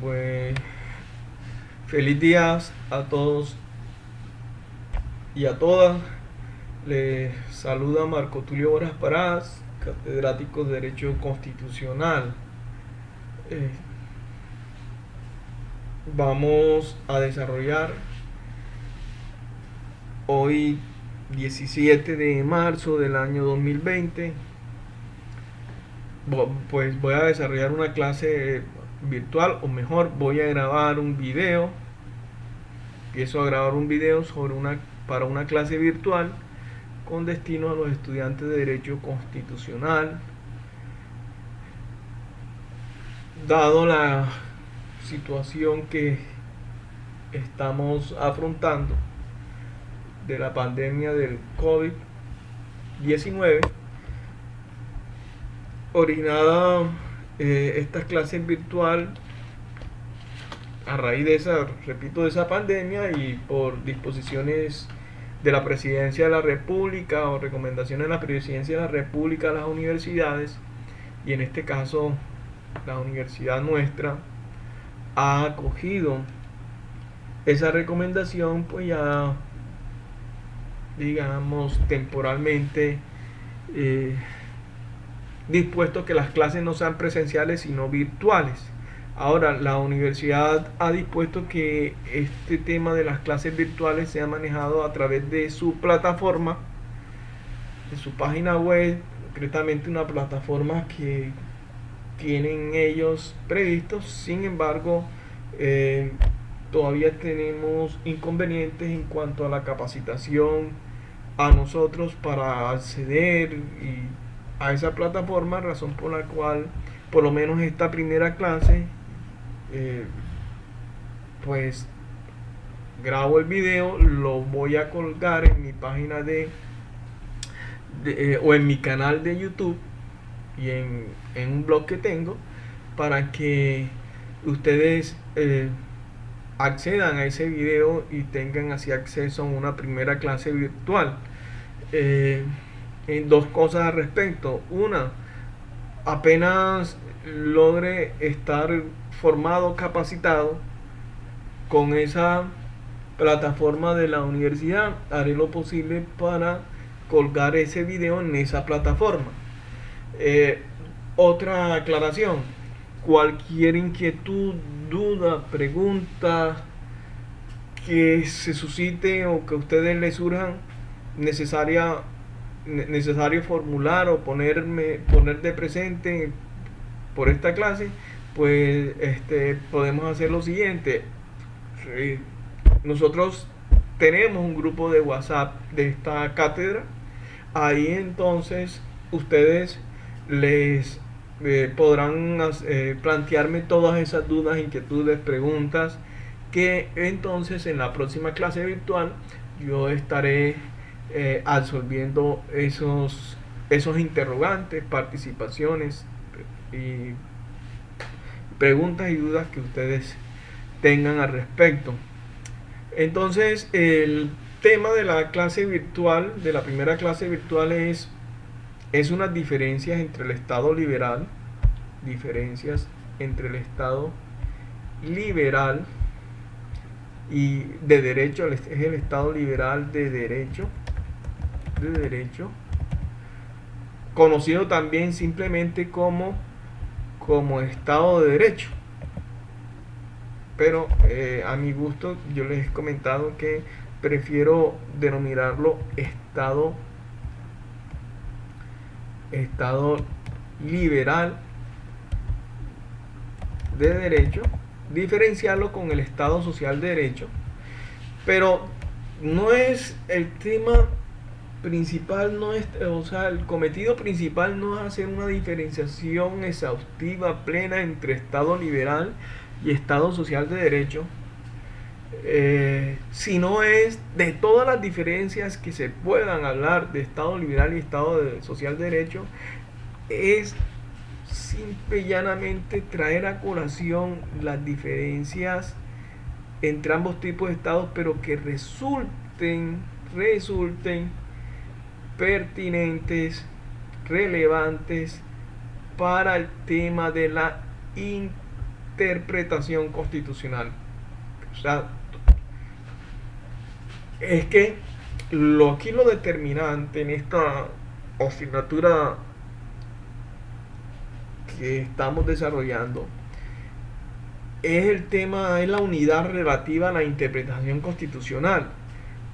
Pues feliz días a todos y a todas. Les saluda Marco Tulio Horas Parás, catedrático de Derecho Constitucional. Eh, Vamos a desarrollar hoy 17 de marzo del año 2020. Pues voy a desarrollar una clase virtual, o mejor, voy a grabar un video. Empiezo a grabar un video para una clase virtual con destino a los estudiantes de Derecho Constitucional. Dado la situación que estamos afrontando de la pandemia del COVID-19, originada esta clase virtual a raíz de esa pandemia y por disposiciones de la Presidencia de la República o recomendaciones de la Presidencia de la República a las universidades, y en este caso la universidad nuestra ha acogido esa recomendación, pues ya digamos temporalmente dispuesto que las clases no sean presenciales sino virtuales. Ahora, la universidad ha dispuesto que este tema de las clases virtuales sea manejado a través de su plataforma, de su página web, concretamente una plataforma que tienen ellos previstos. Sin embargo, todavía tenemos inconvenientes en cuanto a la capacitación a nosotros para acceder a esa plataforma, razón por la cual por lo menos esta primera clase eh, pues grabo el video, lo voy a colgar en mi página o en mi canal de YouTube y en un blog que tengo, para que ustedes accedan a ese video y tengan así acceso a una primera clase virtual. En dos cosas al respecto. Una, apenas logre estar formado, capacitado con esa plataforma de la universidad, haré lo posible para colgar ese video en esa plataforma. Otra aclaración: cualquier inquietud, duda, pregunta que se suscite o que a ustedes les surjan, necesario formular o poner de presente por esta clase, pues podemos hacer lo siguiente. Nosotros tenemos un grupo de WhatsApp de esta cátedra. Ahí entonces ustedes les podrán plantearme todas esas dudas, inquietudes, preguntas, que entonces en la próxima clase virtual yo estaré absolviendo esos interrogantes, participaciones y preguntas y dudas que ustedes tengan al respecto. Entonces, el tema de la clase virtual, de la primera clase virtual, es unas diferencias entre el Estado liberal, y de derecho. Es el Estado liberal de derecho, conocido también simplemente como Estado de Derecho. Pero a mi gusto, yo les he comentado que prefiero denominarlo Estado liberal de derecho, diferenciarlo con el Estado social de derecho. Pero no es el tema principal, no es, o sea, el cometido principal no es hacer una diferenciación exhaustiva, plena, entre Estado liberal y Estado social de derecho, sino es de todas las diferencias que se puedan hablar de Estado liberal y Estado social de derecho, es simple y llanamente traer a colación las diferencias entre ambos tipos de estados, pero que resulten pertinentes, relevantes para el tema de la interpretación constitucional. O sea, es que aquí lo determinante en esta asignatura que estamos desarrollando es el tema, es la unidad relativa a la interpretación constitucional.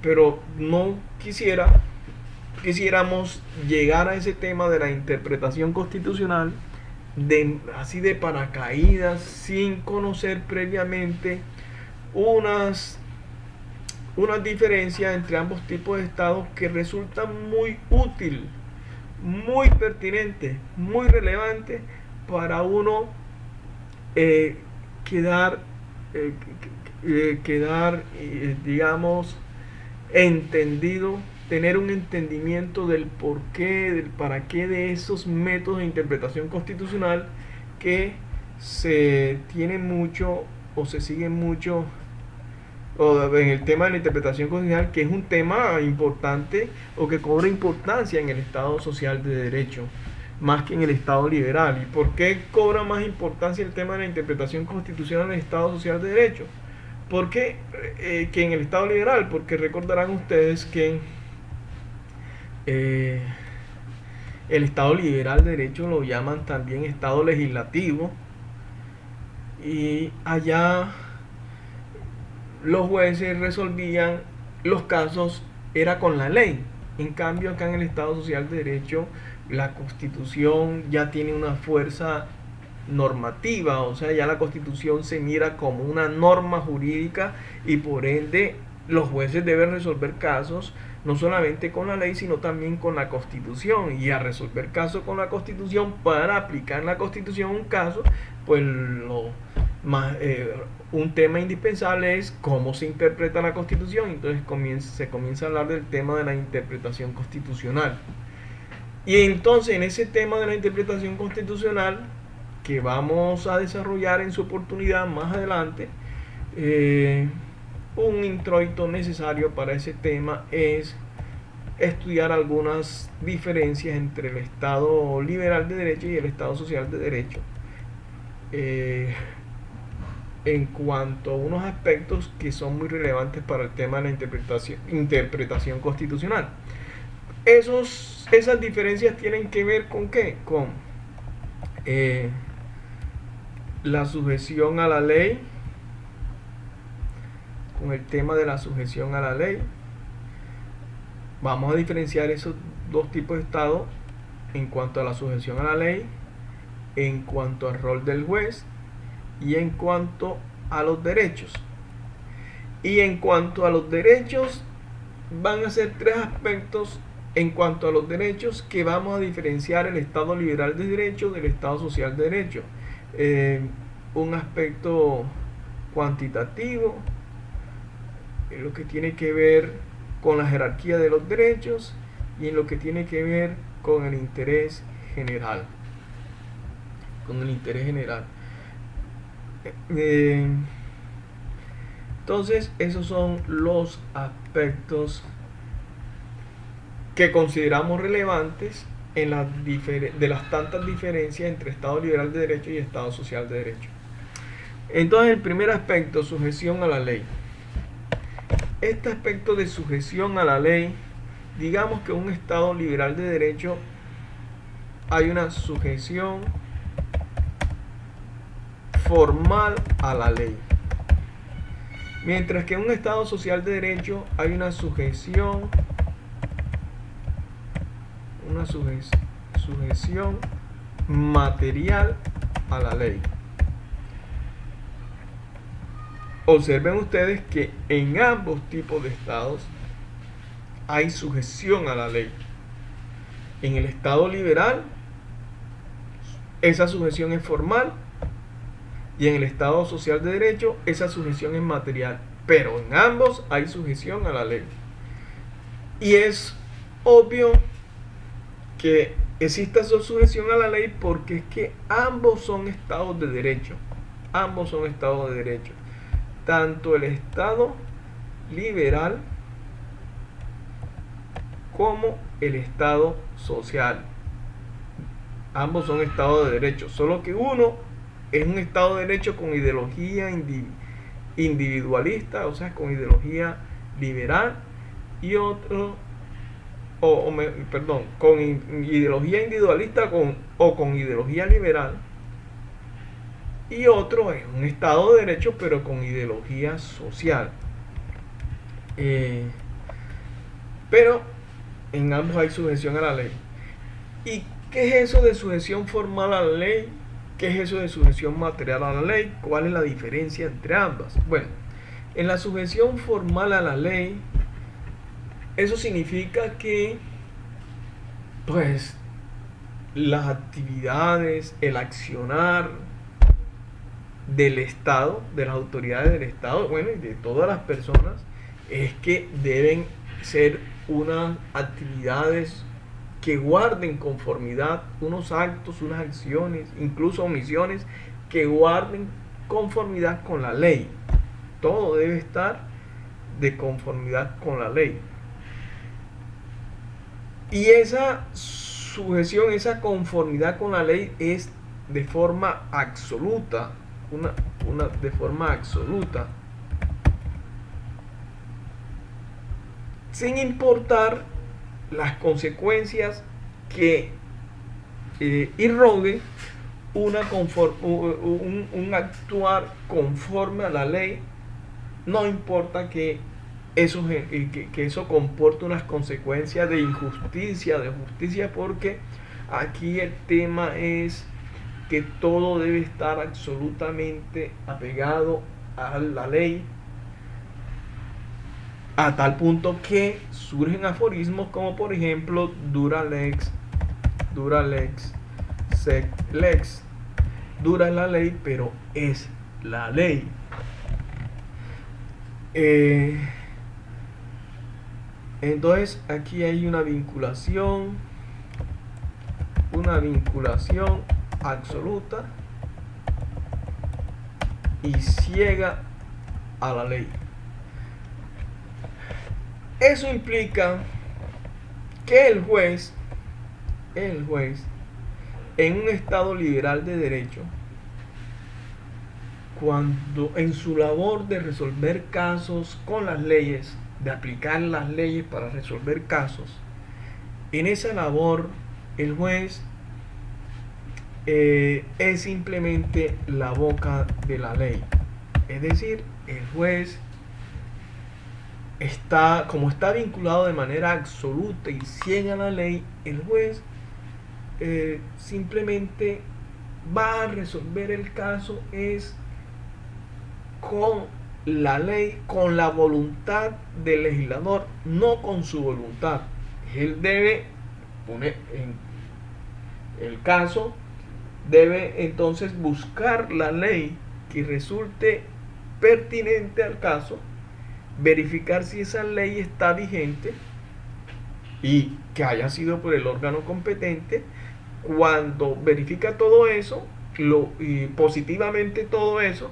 Pero no quisiéramos llegar a ese tema de la interpretación constitucional así de paracaídas, sin conocer previamente unas diferencias entre ambos tipos de estados que resultan muy útil, muy pertinente, muy relevante para uno quedar, digamos, entendido, tener un entendimiento del porqué, del para qué de esos métodos de interpretación constitucional que se tiene mucho o se sigue mucho o en el tema de la interpretación constitucional, que es un tema importante o que cobra importancia en el Estado social de derecho más que en el Estado liberal. ¿Y por qué cobra más importancia el tema de la interpretación constitucional en el Estado social de derecho? ¿Por qué que en el Estado liberal? Porque recordarán ustedes que el Estado liberal de derecho lo llaman también Estado legislativo, y allá los jueces resolvían los casos era con la ley. En cambio, acá en el Estado social de derecho la Constitución ya tiene una fuerza normativa, o sea, ya la Constitución se mira como una norma jurídica y por ende los jueces deben resolver casos no solamente con la ley, sino también con la Constitución. Y a resolver casos con la Constitución, para aplicar en la Constitución un caso, pues un tema indispensable es cómo se interpreta la Constitución. Entonces se comienza a hablar del tema de la interpretación constitucional. Y entonces en ese tema de la interpretación constitucional, que vamos a desarrollar en su oportunidad más adelante, un introito necesario para ese tema es estudiar algunas diferencias entre el Estado liberal de derecho y el Estado social de derecho, en cuanto a unos aspectos que son muy relevantes para el tema de la interpretación constitucional. Esas diferencias tienen que ver con ¿qué? Con la sujeción a la ley, con el tema de la sujeción a la ley. Vamos a diferenciar esos dos tipos de estado en cuanto a la sujeción a la ley, en cuanto al rol del juez y en cuanto a los derechos. Y en cuanto a los derechos, van a ser tres aspectos en cuanto a los derechos que vamos a diferenciar el Estado liberal de derecho del Estado social de derecho. Un aspecto cuantitativo, en lo que tiene que ver con la jerarquía de los derechos, y en lo que tiene que ver con el interés general. Entonces, esos son los aspectos que consideramos relevantes de las tantas diferencias entre Estado liberal de derecho y Estado social de derecho. Entonces, el primer aspecto, sujeción a la ley. Este aspecto de sujeción a la ley, digamos que en un Estado liberal de derecho hay una sujeción formal a la ley, mientras que en un Estado social de derecho hay una sujeción material a la ley. Observen ustedes que en ambos tipos de estados hay sujeción a la ley. En el Estado liberal, esa sujeción es formal, y en el Estado social de derecho, esa sujeción es material. Pero en ambos hay sujeción a la ley. Y es obvio que exista esa sujeción a la ley porque es que ambos son estados de derecho. Ambos son estados de derecho. Tanto el Estado liberal como el Estado social. Ambos son estados de derecho, solo que uno es un Estado de Derecho con ideología individualista, o sea, con ideología liberal, y otro, perdón, con ideología individualista o con ideología liberal, y otro es un Estado de Derecho pero con ideología social. Pero en ambos hay sujeción a la ley. ¿Y qué es eso de sujeción formal a la ley? ¿Qué es eso de sujeción material a la ley? ¿Cuál es la diferencia entre ambas? Bueno, en la sujeción formal a la ley, eso significa que, pues, las actividades, el accionar del Estado, de las autoridades del Estado, bueno, y de todas las personas, es que deben ser unas actividades que guarden conformidad, unos actos, unas acciones, incluso omisiones, que guarden conformidad con la ley. Todo debe estar de conformidad con la ley. Y esa sujeción, esa conformidad con la ley es de forma absoluta, de forma absoluta, sin importar las consecuencias que irroguen un actuar conforme a la ley, no importa que eso comporte unas consecuencias de injusticia, de justicia, porque aquí el tema es que todo debe estar absolutamente apegado a la ley, a tal punto que surgen aforismos como por ejemplo dura lex sed lex. Dura es la ley, pero es la ley. Entonces aquí hay una vinculación absoluta y ciega a la ley. Eso implica que el juez en un Estado liberal de derecho, cuando en su labor de resolver casos con las leyes, de aplicar las leyes para resolver casos, en esa labor el juez es simplemente la boca de la ley. Es decir, el juez como está vinculado de manera absoluta y ciega a la ley, el juez simplemente va a resolver el caso es con la ley, con la voluntad del legislador, no con su voluntad. Él debe poner en el caso, debe entonces buscar la ley que resulte pertinente al caso, verificar si esa ley está vigente y que haya sido por el órgano competente. Cuando verifica todo eso, positivamente todo eso,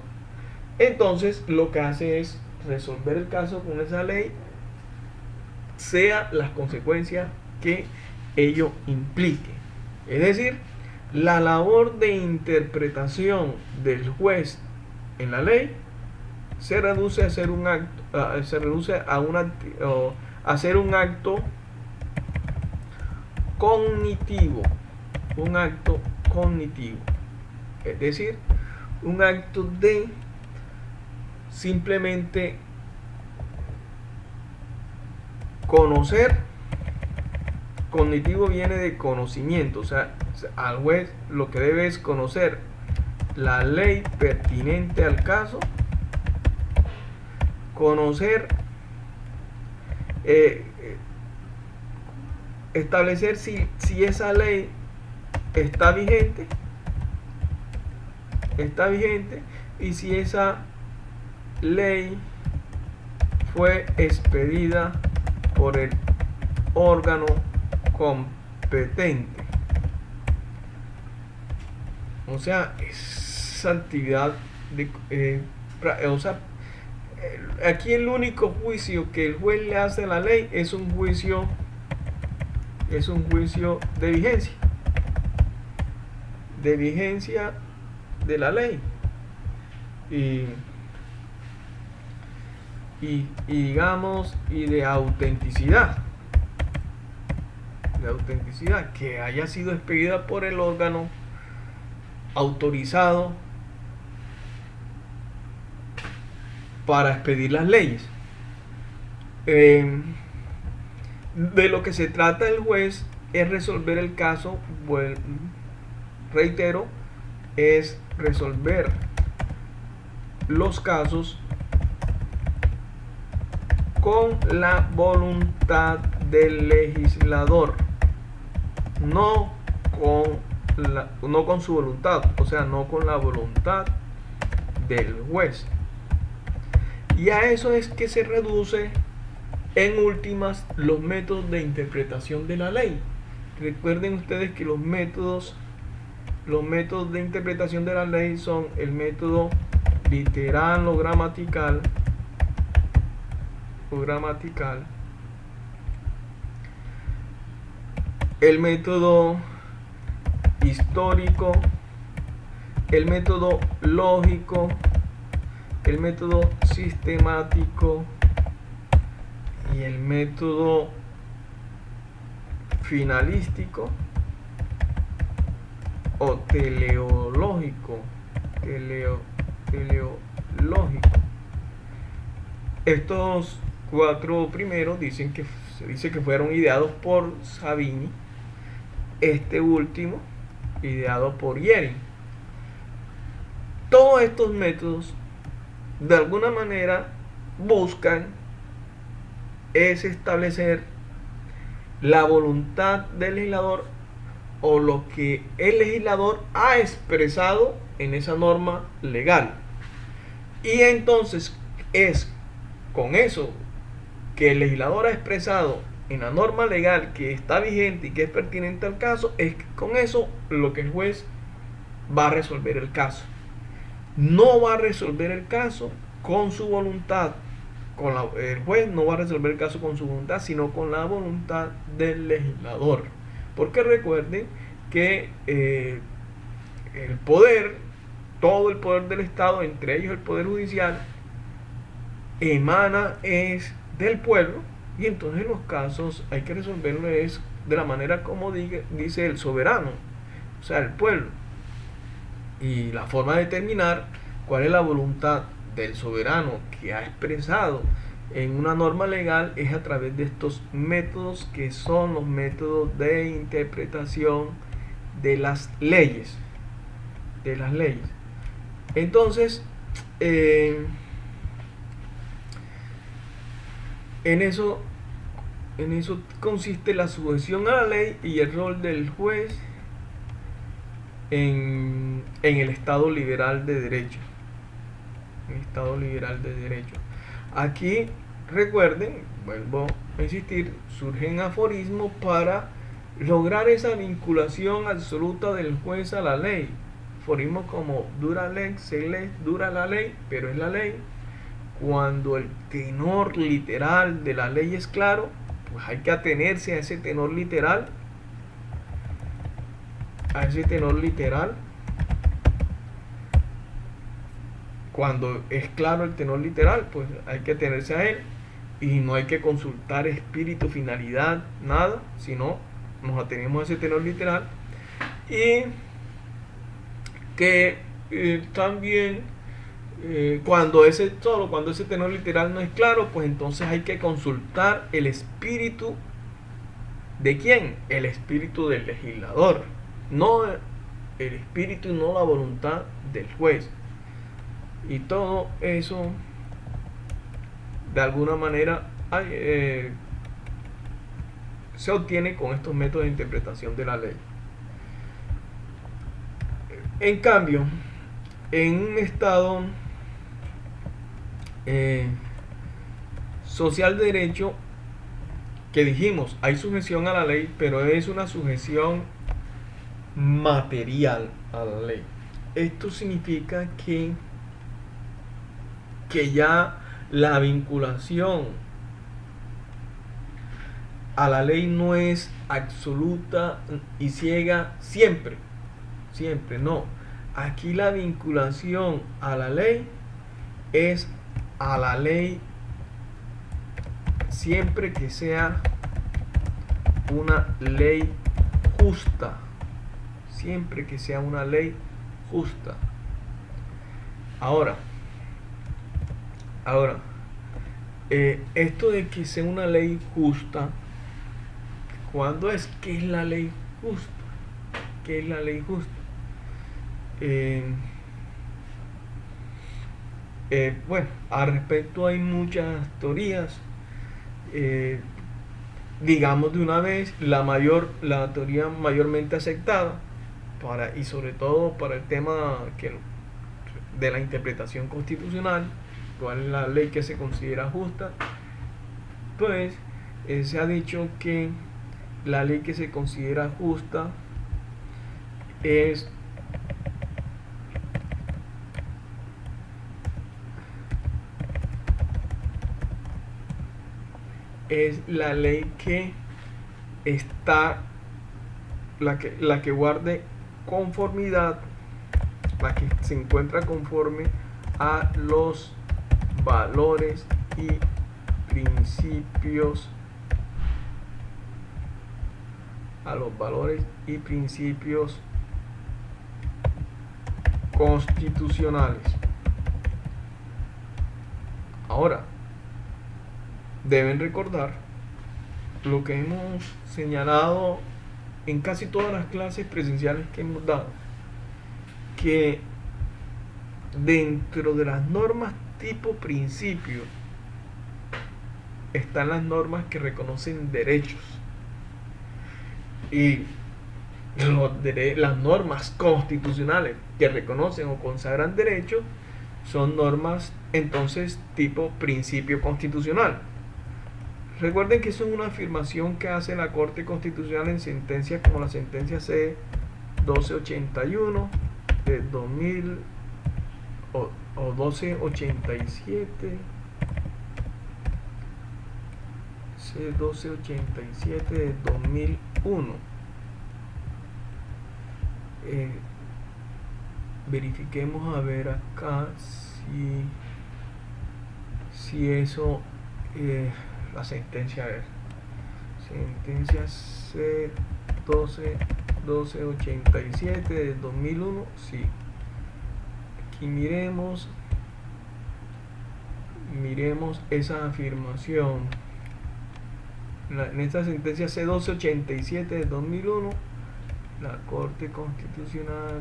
entonces lo que hace es resolver el caso con esa ley, sea las consecuencias que ello implique. Es decir, la labor de interpretación del juez en la ley se reduce a hacer un acto, hacer un acto cognitivo, es decir, un acto de simplemente conocer. Cognitivo viene de conocimiento, o sea, al juez lo que debe es conocer la ley pertinente al caso, conocer, establecer si esa ley está vigente y si esa ley fue expedida por el órgano competente. O sea, esa actividad aquí el único juicio que el juez le hace a la ley es un juicio de vigencia de la ley. Y digamos, y de autenticidad, que haya sido expedida por el órgano autorizado para expedir las leyes. De lo que se trata el juez es resolver el caso, bueno, reitero, es resolver los casos con la voluntad del legislador, no con su voluntad, o sea, no con la voluntad del juez. Y a eso es que se reduce en últimas los métodos de interpretación de la ley. Recuerden ustedes que los métodos de interpretación de la ley son el método literal o gramatical, el método histórico, el método lógico, el método sistemático y el método finalístico o teleológico. Estos cuatro primeros se dice que fueron ideados por Savigny, este último ideado por Jhering. Todos estos métodos de alguna manera buscan es establecer la voluntad del legislador o lo que el legislador ha expresado en esa norma legal. Y entonces es con eso que el legislador ha expresado en la norma legal que está vigente y que es pertinente al caso, es con eso lo que el juez va a resolver el caso. No va a resolver el caso con su voluntad. El juez no va a resolver el caso con su voluntad, sino con la voluntad del legislador. Porque recuerden que el poder, todo el poder del Estado, entre ellos el poder judicial, emana es del pueblo, y entonces los casos hay que resolverlos es de la manera como dice el soberano, o sea, el pueblo. Y la forma de determinar cuál es la voluntad del soberano que ha expresado en una norma legal es a través de estos métodos que son los métodos de interpretación de las leyes. Entonces, en eso consiste la sujeción a la ley y el rol del juez en el Estado liberal de derecho. Aquí, recuerden, vuelvo a insistir, surgen aforismos para lograr esa vinculación absoluta del juez a la ley. Aforismos como dura lex, se lex, dura la ley, pero es la ley. Cuando el tenor literal de la ley es claro, pues hay que atenerse a ese tenor literal. Cuando es claro el tenor literal, pues hay que atenerse a él y no hay que consultar espíritu, finalidad, nada, sino nos atenemos a ese tenor literal. Y que también cuando ese tenor literal no es claro, pues entonces hay que consultar el espíritu ¿de quién? El espíritu del legislador, no el espíritu y no la voluntad del juez. Y todo eso de alguna manera se obtiene con estos métodos de interpretación de la ley. En cambio, en un estado social de derecho, que dijimos, hay sujeción a la ley, pero es una sujeción material a la ley. Esto significa que ya la vinculación a la ley no es absoluta y ciega siempre, no. Aquí la vinculación a la ley es a la ley siempre que sea una ley justa. Siempre que sea una ley justa. Ahora, esto de que sea una ley justa, ¿cuándo es? ¿Qué es la ley justa? ¿Qué es la ley justa? Bueno, al respecto hay muchas teorías. Digamos de una vez, la teoría mayormente aceptada y sobre todo para el tema de la interpretación constitucional, cuál es la ley que se considera justa, pues se ha dicho que la ley que se considera justa es la ley que está, la que guarde conformidad, la que se encuentra conforme a los valores y principios, constitucionales. Ahora, deben recordar lo que hemos señalado en casi todas las clases presenciales que hemos dado, que dentro de las normas tipo principio están las normas que reconocen derechos, y las normas constitucionales que reconocen o consagran derechos son normas entonces tipo principio constitucional. Recuerden que eso es una afirmación que hace la Corte Constitucional en sentencias como la sentencia C-1281 de 2000 o 1287, C-1287 de 2001. Verifiquemos a ver acá si eso, la sentencia, a ver, sentencia C-1287 de 2001, sí. Aquí miremos esa afirmación. En esta sentencia C-1287 de 2001, la Corte Constitucional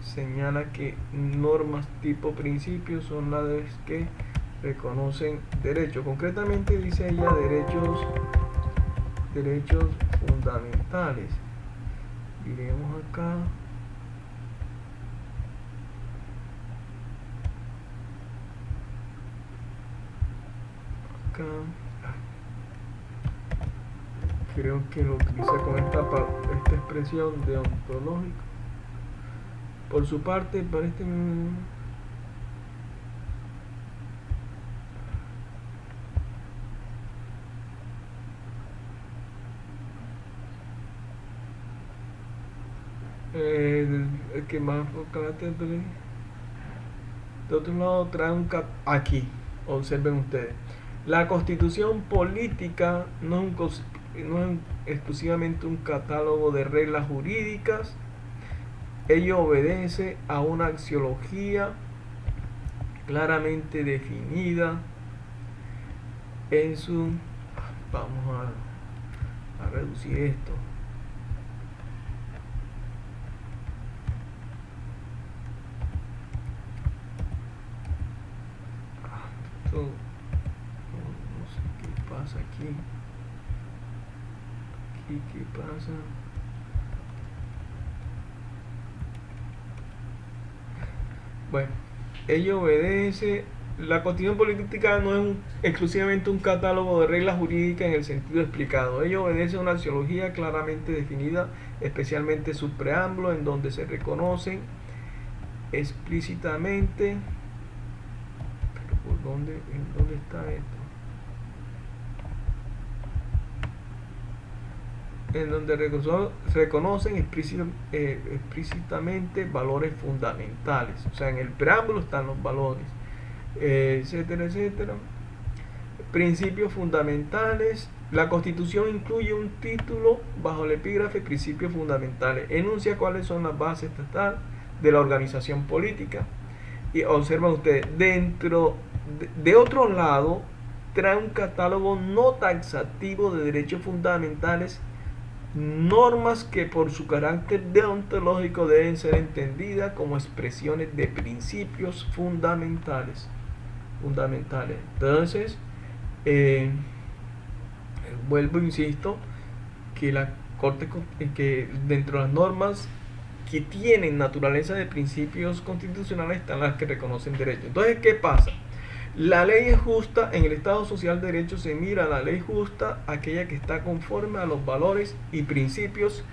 señala que normas tipo principios son las que reconocen derechos. Concretamente dice ella derechos fundamentales. Miremos acá. Creo que lo utiliza con esta expresión deontológica. Por su parte, para este el que más carácter de otro lado trae aquí, observen ustedes, la constitución política no es exclusivamente un catálogo de reglas jurídicas. Ello obedece a una axiología claramente definida en su... Vamos a reducir esto. No sé qué pasa aquí. ¿Qué pasa? Bueno, ello obedece. La constitución política no es exclusivamente un catálogo de reglas jurídicas en el sentido explicado. Ello obedece a una axiología claramente definida, especialmente su preámbulo, en donde se reconocen explícitamente. ¿Pero por dónde está esto? en donde se reconocen explícitamente valores fundamentales. O sea, en el preámbulo están los valores, etcétera, etcétera. Principios fundamentales. La Constitución incluye un título bajo el epígrafe Principios fundamentales. Enuncia cuáles son las bases estatales de la organización política. Y observan ustedes, dentro de otro lado, trae un catálogo no taxativo de derechos fundamentales, normas que por su carácter deontológico deben ser entendidas como expresiones de principios fundamentales. Entonces, vuelvo, insisto, que la Corte, que dentro de las normas que tienen naturaleza de principios constitucionales están las que reconocen derechos. Entonces, ¿qué pasa? La ley es justa, en el Estado Social de Derecho se mira la ley justa, aquella que está conforme a los valores y principios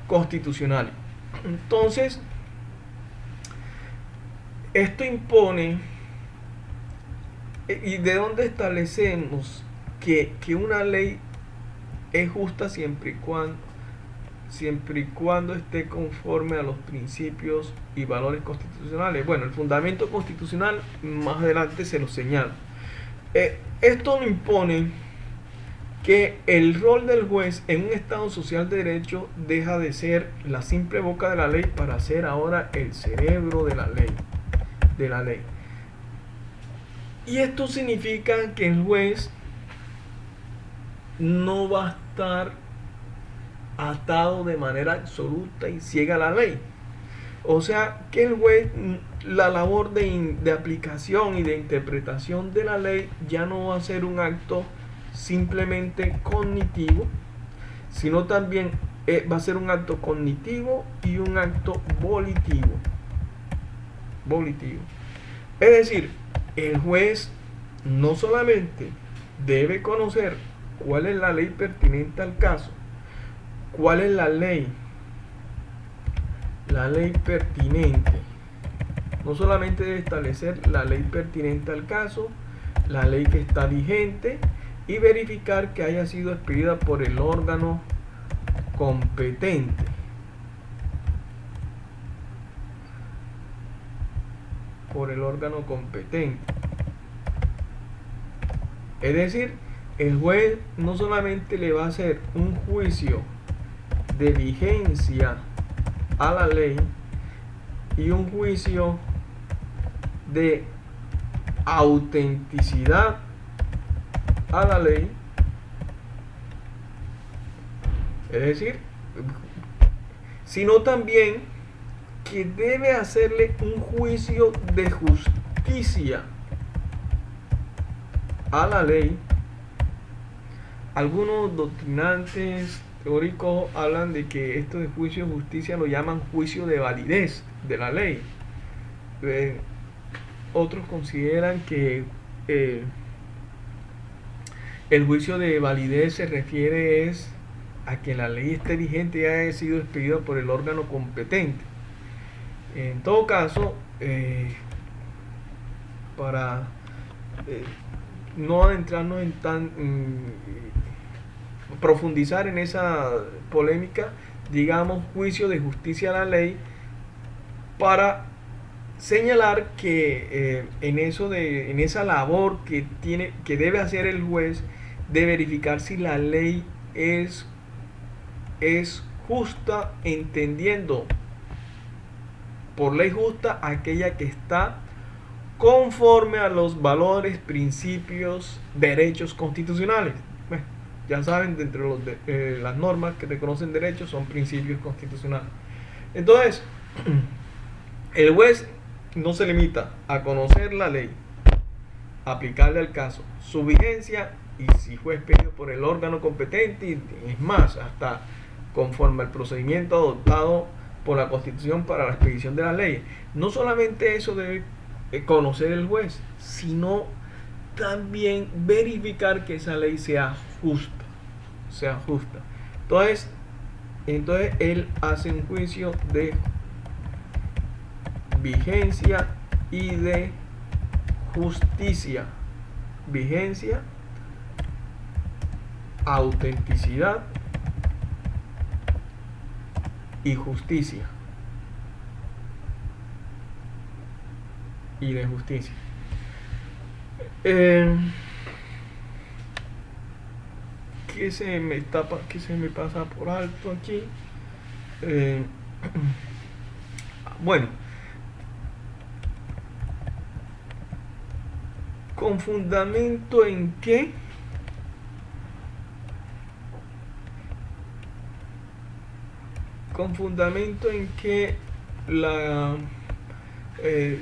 constitucionales. Entonces, esto impone, ¿y de dónde establecemos que una ley es justa siempre y cuando esté conforme a los principios y valores constitucionales? Bueno, el fundamento constitucional más adelante se lo señala. Esto lo impone que el rol del juez en un Estado social de derecho deja de ser la simple boca de la ley para ser ahora el cerebro de la ley. Y esto significa que el juez no va a estar atado de manera absoluta y ciega a la ley. O sea, que el juez, la labor de aplicación y de interpretación de la ley ya no va a ser un acto simplemente cognitivo, sino también va a ser un acto cognitivo y un acto volitivo. Es decir, el juez no solamente debe conocer cuál es la ley pertinente al caso, cuál es la ley pertinente, no solamente debe establecer la ley pertinente al caso, la ley que está vigente, y verificar que haya sido expedida por el órgano competente. Es decir, el juez no solamente le va a hacer un juicio de vigencia a la ley y un juicio de autenticidad a la ley, es decir, sino también que debe hacerle un juicio de justicia a la ley. Algunos doctrinantes teóricos hablan de que esto de juicio de justicia lo llaman juicio de validez de la ley. Otros consideran que el juicio de validez se refiere a que la ley esté vigente y haya sido expedida por el órgano competente. En todo caso, para no adentrarnos en profundizar en esa polémica, digamos juicio de justicia a la ley, para señalar que en esa labor que debe hacer el juez de verificar si la ley es justa, entendiendo por ley justa aquella que está conforme a los valores, principios, derechos constitucionales. Bueno, ya saben, dentro de las normas que reconocen derechos son principios constitucionales. Entonces, el juez no se limita a conocer la ley, aplicarle al caso, su vigencia, y si fue expedido por el órgano competente, y es más, hasta conforme al procedimiento adoptado por la Constitución para la expedición de la ley. No solamente eso debe conocer el juez, sino también verificar que esa ley sea justa. Entonces él hace un juicio de vigencia y de justicia. Vigencia, autenticidad y justicia. Y de justicia. ¿Qué se me pasa por alto aquí? Bueno, ¿con fundamento en qué? Con fundamento en que eh,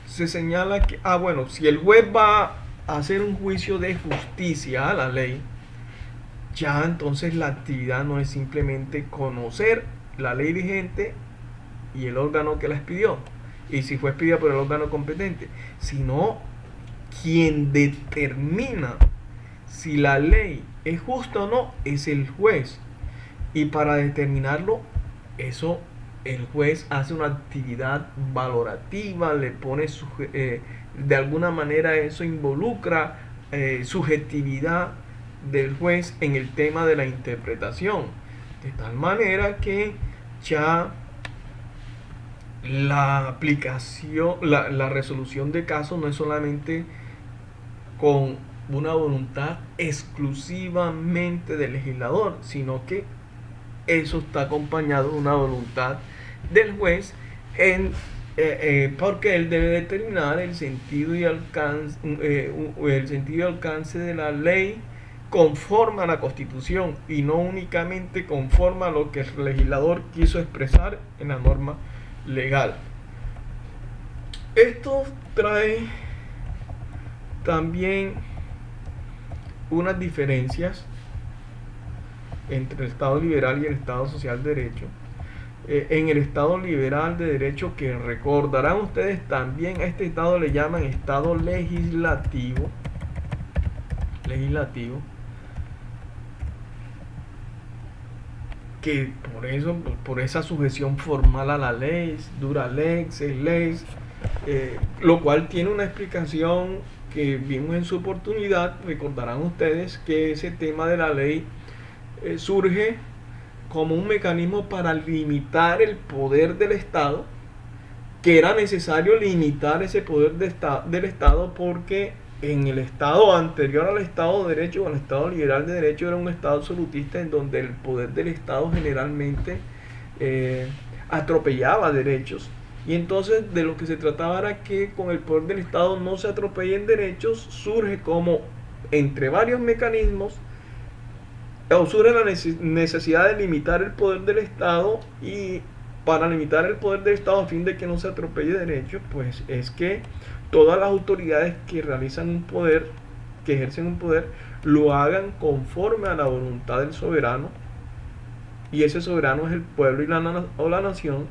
se señala que, bueno, si el juez va a hacer un juicio de justicia a la ley, ya entonces la actividad no es simplemente conocer la ley vigente y el órgano que la expidió, y si fue expedida por el órgano competente, sino quien determina si la ley es justa o no es el juez. Y para determinarlo, eso el juez hace una actividad valorativa, le pone de alguna manera eso involucra subjetividad del juez en el tema de la interpretación, de tal manera que ya la aplicación, la resolución de casos no es solamente con una voluntad exclusivamente del legislador, sino que eso está acompañado de una voluntad del juez porque él debe determinar el sentido y alcance de la ley conforme a la Constitución y no únicamente conforme a lo que el legislador quiso expresar en la norma legal. Esto trae también unas diferencias entre el Estado liberal y el Estado social de derecho. En el Estado liberal de derecho, que recordarán ustedes también, a este Estado le llaman Estado legislativo, que por esa sujeción formal a la ley, dura lex, es lex, lo cual tiene una explicación que vimos en su oportunidad. Recordarán ustedes que ese tema de la ley surge como un mecanismo para limitar el poder del Estado, que era necesario limitar ese poder del Estado porque en el Estado anterior al Estado de Derecho, o al Estado liberal de derecho, era un Estado absolutista en donde el poder del Estado generalmente atropellaba derechos. Y entonces de lo que se trataba era que con el poder del Estado no se atropellen derechos. Surge como entre varios mecanismos, surge la necesidad de limitar el poder del Estado, y para limitar el poder del Estado a fin de que no se atropelle derechos, pues es que todas las autoridades que realizan un poder, que ejercen un poder, lo hagan conforme a la voluntad del soberano, y ese soberano es el pueblo o la nación,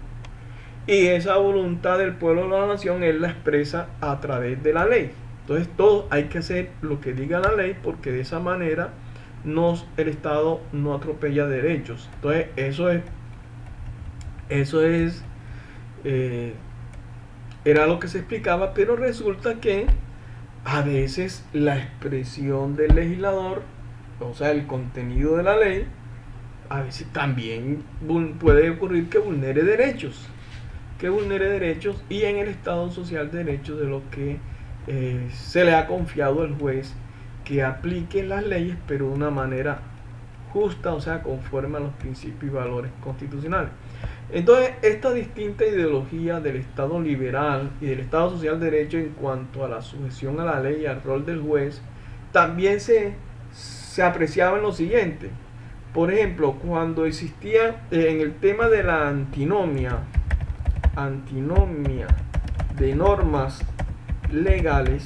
y esa voluntad del pueblo o la nación él la expresa a través de la ley. Entonces todo hay que hacer lo que diga la ley, porque de esa manera el Estado no atropella derechos. Entonces eso es era lo que se explicaba, pero resulta que a veces la expresión del legislador, o sea, el contenido de la ley, a veces también puede ocurrir que vulnere derechos, y en el Estado social de derecho de lo que se le ha confiado al juez que aplique las leyes, pero de una manera justa, o sea, conforme a los principios y valores constitucionales. Entonces, esta distinta ideología del Estado liberal y del Estado social de derecho en cuanto a la sujeción a la ley y al rol del juez, también se apreciaba en lo siguiente. Por ejemplo, cuando existía en el tema de la antinomia de normas legales,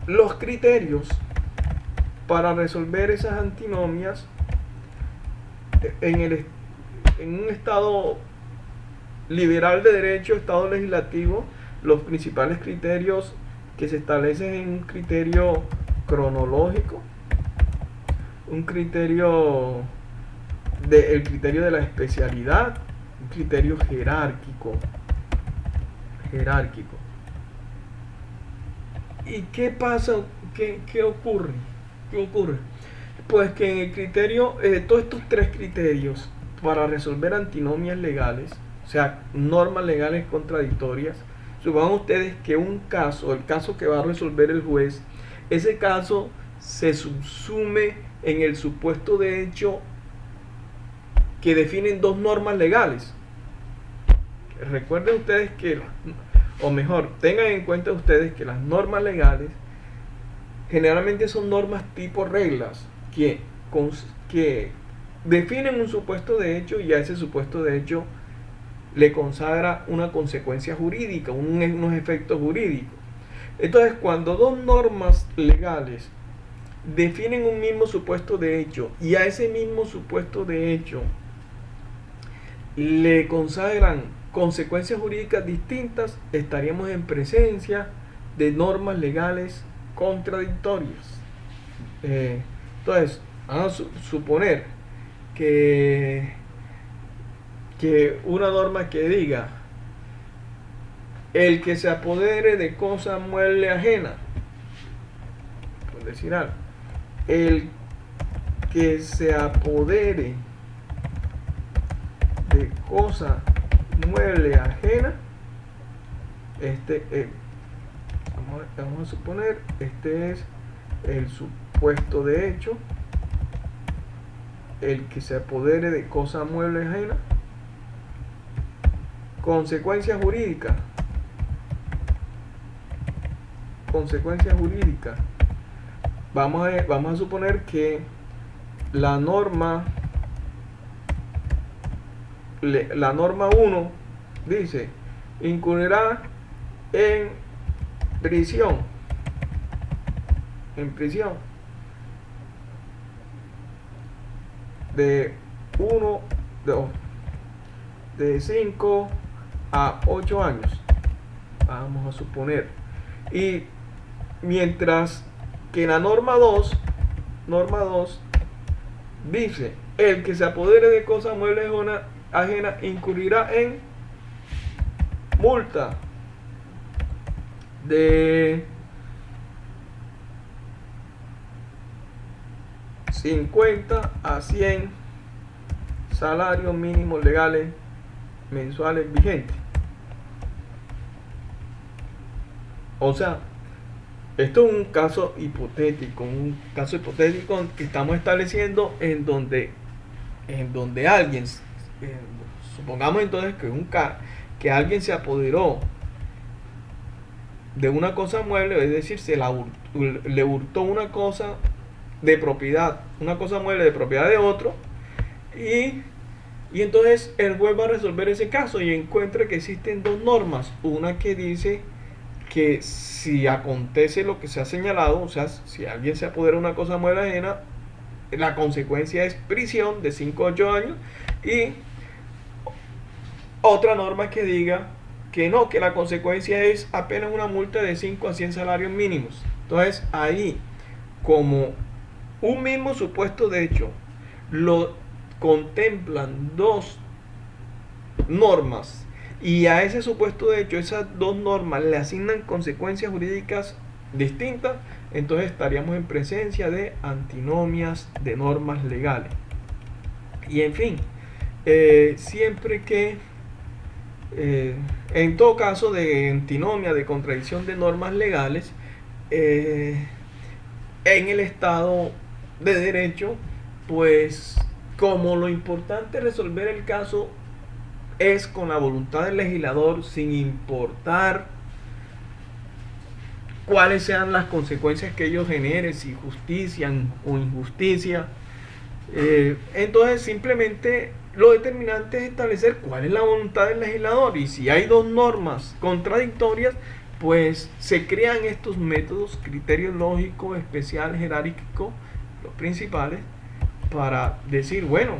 los criterios para resolver esas antinomias en un Estado liberal de derecho, Estado legislativo, los principales criterios que se establecen en un criterio cronológico, un criterio el criterio de la especialidad, un criterio jerárquico. ¿Y qué pasa? ¿Qué ocurre? Pues que en el criterio, todos estos tres criterios para resolver antinomias legales, o sea, normas legales contradictorias, supongan ustedes que un caso, el caso que va a resolver el juez, ese caso se subsume en el supuesto de hecho que definen dos normas legales. Recuerden ustedes que, o mejor, tengan en cuenta ustedes que las normas legales generalmente son normas tipo reglas que definen un supuesto de hecho y a ese supuesto de hecho le consagra una consecuencia jurídica, unos efectos jurídicos. Entonces, cuando dos normas legales definen un mismo supuesto de hecho y a ese mismo supuesto de hecho le consagran consecuencias jurídicas distintas, estaríamos en presencia de normas legales contradictorias. Entonces, vamos a suponer que una norma que diga el que se apodere de cosa mueble ajena, por decir algo, el que se apodere de cosa mueble ajena, vamos a suponer, este es el supuesto de hecho, el que se apodere de cosa mueble ajena, consecuencia jurídica, vamos a suponer que la norma 1 dice incurrirá en prisión de 5 a 8 años, vamos a suponer, y mientras que la norma 2 dice el que se apodere de cosa mueble ajena incurrirá en multa de 50 a 100 salarios mínimos legales mensuales vigentes. O sea, esto es un caso hipotético que estamos estableciendo en donde alguien, supongamos entonces que alguien se apoderó de una cosa mueble, es decir, le hurtó una cosa de propiedad, una cosa mueble de propiedad de otro, y entonces el juez va a resolver ese caso y encuentra que existen dos normas, una que dice que si acontece lo que se ha señalado, o sea, si alguien se apodera de una cosa mueble ajena, la consecuencia es prisión de 5 a 8 años, y otra norma que diga que no, que la consecuencia es apenas una multa de 5 a 100 salarios mínimos. Entonces ahí, como un mismo supuesto de hecho lo contemplan dos normas y a ese supuesto de hecho esas dos normas le asignan consecuencias jurídicas distintas, entonces estaríamos en presencia de antinomias de normas legales. Y en fin, siempre que en todo caso de antinomia, de contradicción de normas legales, en el Estado de Derecho, pues como lo importante es resolver el caso es con la voluntad del legislador, sin importar cuáles sean las consecuencias que ellos generen, si justicia o injusticia, entonces simplemente lo determinante es establecer cuál es la voluntad del legislador, y si hay dos normas contradictorias, pues se crean estos métodos, criterios lógicos, especiales, jerárquicos, los principales, para decir, bueno,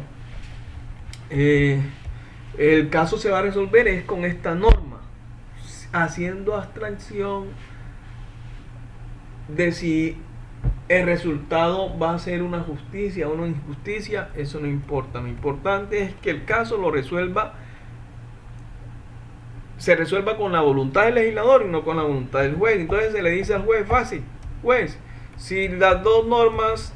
el caso se va a resolver es con esta norma, haciendo abstracción de si el resultado va a ser una justicia o una injusticia. Eso no importa. Lo importante es que el caso se resuelva con la voluntad del legislador y no con la voluntad del juez. Entonces se le dice al juez fácil: juez, si las dos normas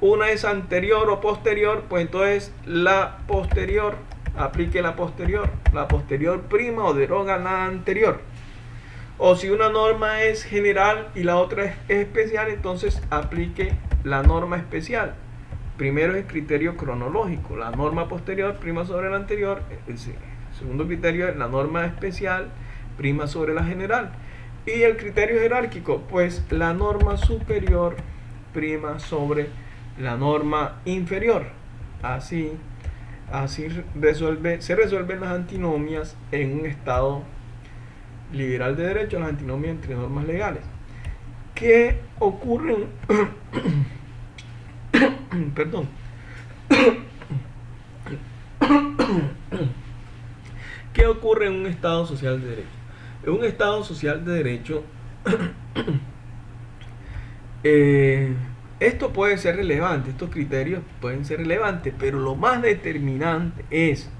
una es anterior o posterior, pues entonces la posterior, aplique la posterior. La posterior prima o deroga la anterior. O si una norma es general y la otra es especial, entonces aplique la norma especial. Primero es el criterio cronológico. La norma posterior prima sobre la anterior. El segundo criterio es la norma especial prima sobre la general. Y el criterio jerárquico, pues la norma superior prima sobre la norma inferior. Así se resuelven las antinomias en un estado liberal de derecho, las antinomias entre normas legales. ¿Qué ocurre? Perdón. ¿Qué ocurre en un estado social de derecho? En un estado social de derecho, esto puede ser relevante, estos criterios pueden ser relevantes, pero lo más determinante es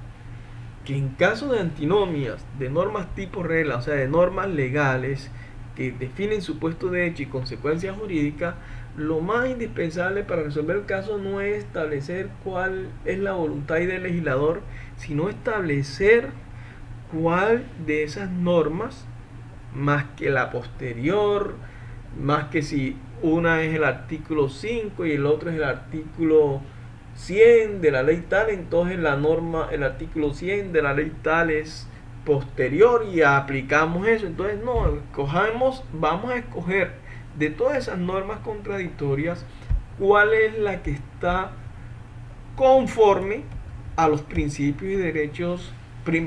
que en caso de antinomias, de normas tipo regla, o sea, de normas legales que definen supuesto de hecho y consecuencias jurídicas, lo más indispensable para resolver el caso no es establecer cuál es la voluntad del legislador, sino establecer cuál de esas normas, más que la posterior, más que si una es el artículo 5 y el otro es el artículo 100 de la ley tal, entonces la norma, el artículo 100 de la ley tal es posterior y aplicamos eso. Entonces no, vamos a escoger de todas esas normas contradictorias cuál es la que está conforme a los principios y derechos,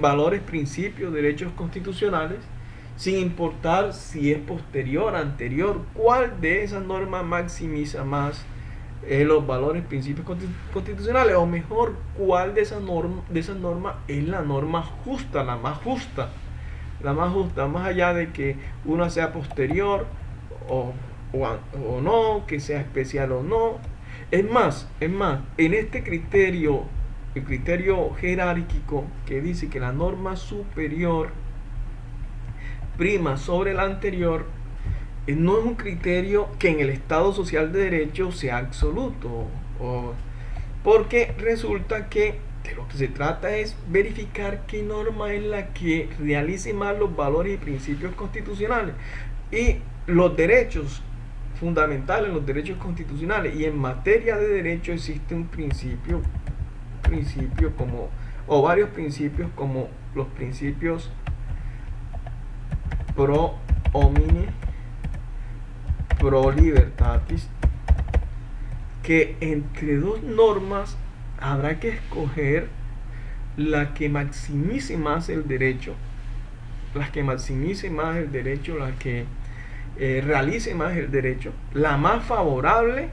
valores, principios, derechos constitucionales, sin importar si es posterior, anterior, cuál de esas normas maximiza más los valores, principios constitucionales, o mejor, cuál de esas normas es la norma justa, la más justa, más allá de que una sea posterior o no, que sea especial o no. Es más, en este criterio, el criterio jerárquico que dice que la norma superior prima sobre la anterior, no es un criterio que en el Estado social de derecho sea absoluto, porque resulta que de lo que se trata es verificar qué norma es la que realice más los valores y principios constitucionales y los derechos fundamentales, los derechos constitucionales. Y en materia de derecho existe un principio como, o varios principios, como los principios pro homine, pro libertatis, que entre dos normas habrá que escoger la que maximice más el derecho, la que realice más el derecho, la más favorable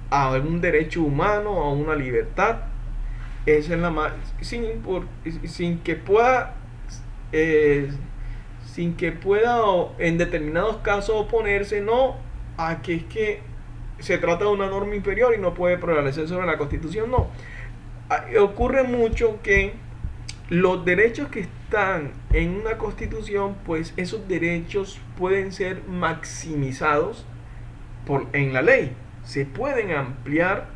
a un derecho humano, a una libertad. Esa es la más, sin que pueda en determinados casos oponerse no a que es que se trata de una norma inferior y no puede prevalecer sobre la Constitución. No, ocurre mucho que los derechos que están en una Constitución, pues esos derechos pueden ser maximizados en la ley. Se pueden ampliar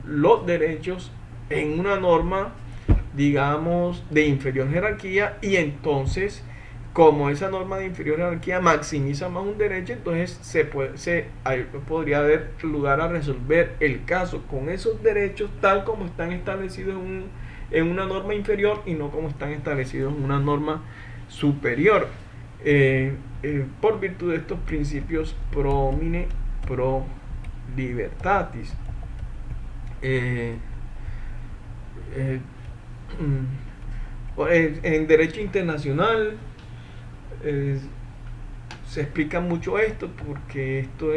los derechos en una norma, digamos, de inferior jerarquía, y entonces, como esa norma de inferior jerarquía maximiza más un derecho, entonces podría haber lugar a resolver el caso con esos derechos tal como están establecidos en una norma inferior y no como están establecidos en una norma superior, por virtud de estos principios pro homine, pro libertatis. En derecho internacional se explica mucho esto, porque estos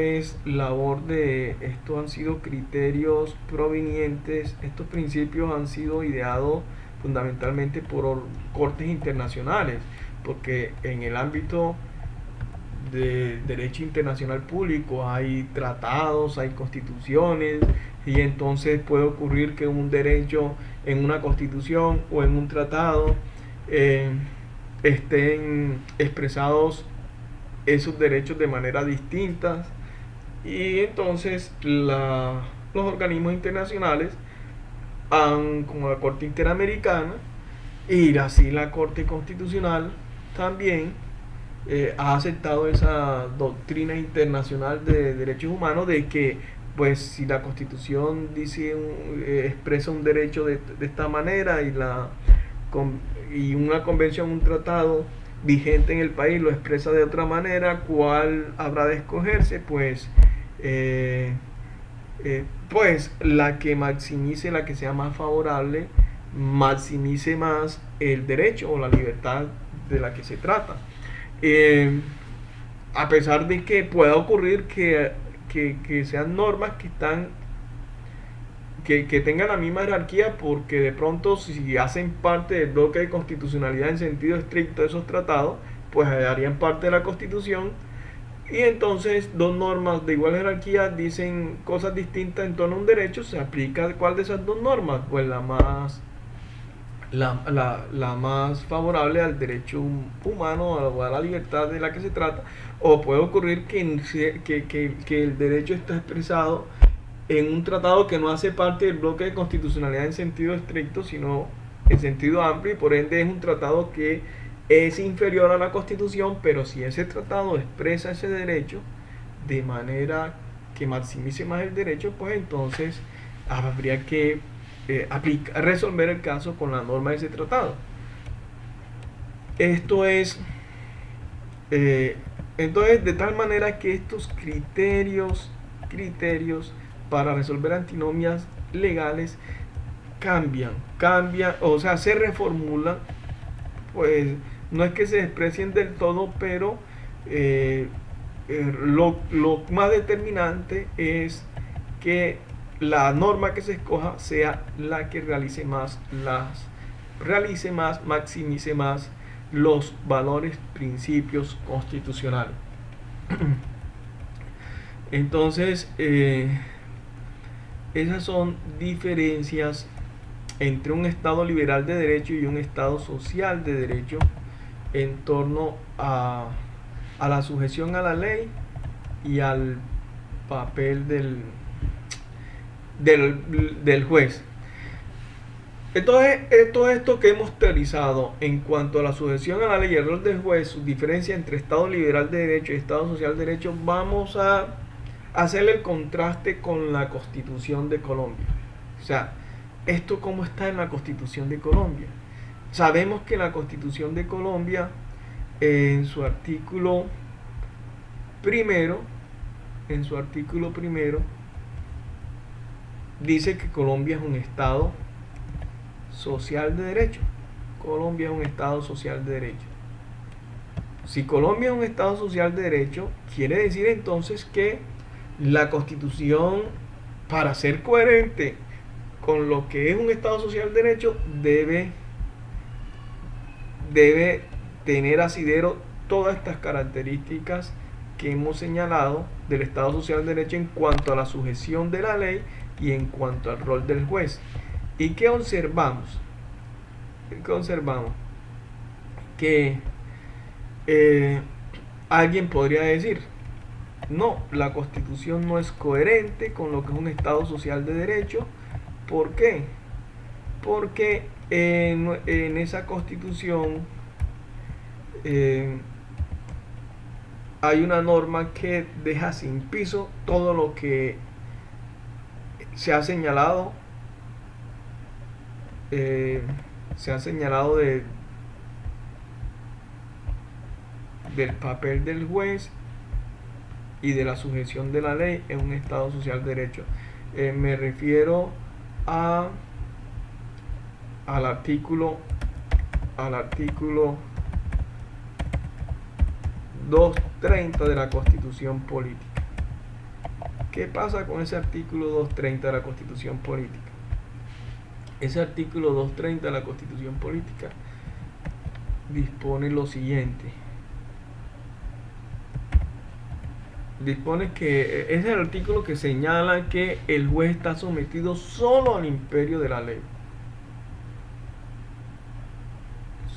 han sido criterios provenientes, estos principios han sido ideados fundamentalmente por cortes internacionales, porque en el ámbito de derecho internacional público hay tratados, hay constituciones, y entonces puede ocurrir que un derecho en una constitución o en un tratado estén expresados esos derechos de manera distinta, Y entonces los organismos internacionales, como la Corte Interamericana y así la Corte Constitucional, también ha aceptado esa doctrina internacional de derechos humanos de que pues si la Constitución dice expresa un derecho de esta manera y una convención, un tratado vigente en el país lo expresa de otra manera, ¿cuál habrá de escogerse? Eh, pues la que maximice, la que sea más favorable, maximice más el derecho o la libertad de la que se trata. Eh, a pesar de que pueda ocurrir que sean normas que están que tengan la misma jerarquía, porque de pronto si hacen parte del bloque de constitucionalidad en sentido estricto de esos tratados, pues harían parte de la Constitución, y entonces dos normas de igual jerarquía dicen cosas distintas en torno a un derecho. ¿Se aplica cuál de esas dos normas? Pues la más favorable al derecho humano o a la libertad de la que se trata. O puede ocurrir que el derecho está expresado en un tratado que no hace parte del bloque de constitucionalidad en sentido estricto, sino en sentido amplio, y por ende es un tratado que es inferior a la Constitución, pero si ese tratado expresa ese derecho de manera que maximice más el derecho, pues entonces habría que resolver el caso con la norma de ese tratado. Esto es, eh, entonces, de tal manera que estos criterios para resolver antinomias legales cambian, o sea, se reformulan, pues no es que se desprecien del todo, pero eh, lo más determinante es que la norma que se escoja sea la que maximice más los valores, principios constitucionales. Entonces, esas son diferencias entre un Estado liberal de derecho y un Estado social de derecho en torno a la sujeción a la ley y al papel del juez. Entonces, todo esto que hemos teorizado en cuanto a la sujeción a la ley y el rol del juez, su diferencia entre Estado liberal de derecho y Estado social de derecho, vamos a hacer el contraste con la Constitución de Colombia. O sea, ¿esto cómo está en la Constitución de Colombia? Sabemos que la Constitución de Colombia, en su artículo primero, dice que Colombia es un Estado social de derecho. Colombia es un Estado social de derecho. Si Colombia es un Estado social de derecho, quiere decir entonces que la Constitución, para ser coherente con lo que es un Estado social de derecho, debe tener asidero todas estas características que hemos señalado del Estado social de derecho en cuanto a la sujeción de la ley y en cuanto al rol del juez. ¿Y qué observamos? Que alguien podría decir, no, la Constitución no es coherente con lo que es un Estado social de derecho. ¿Por qué? Porque en esa Constitución hay una norma que deja sin piso todo lo que se ha señalado del papel del juez y de la sujeción de la ley en un Estado social de derecho. Me refiero al artículo 230 de la Constitución Política. ¿Qué pasa con ese artículo 230 de la Constitución Política? Ese artículo 230 de la Constitución Política dispone lo siguiente. Dispone que es el artículo que señala que el juez está sometido solo al imperio de la ley.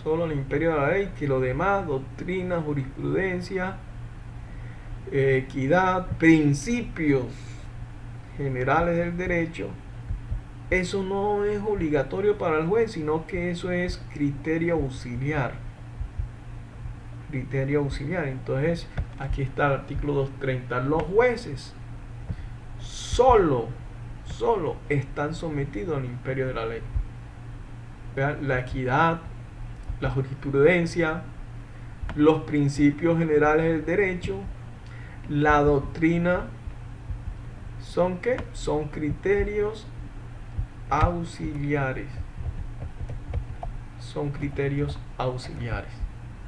Solo al imperio de la ley, que lo demás, doctrina, jurisprudencia, equidad, principios generales del derecho, eso no es obligatorio para el juez, sino que eso es criterio auxiliar. Criterio auxiliar. Entonces, aquí está el artículo 230. Los jueces solo están sometidos al imperio de la ley. Vean, la equidad, la jurisprudencia, los principios generales del derecho, la doctrina, ¿son qué? Son criterios auxiliares. Son criterios auxiliares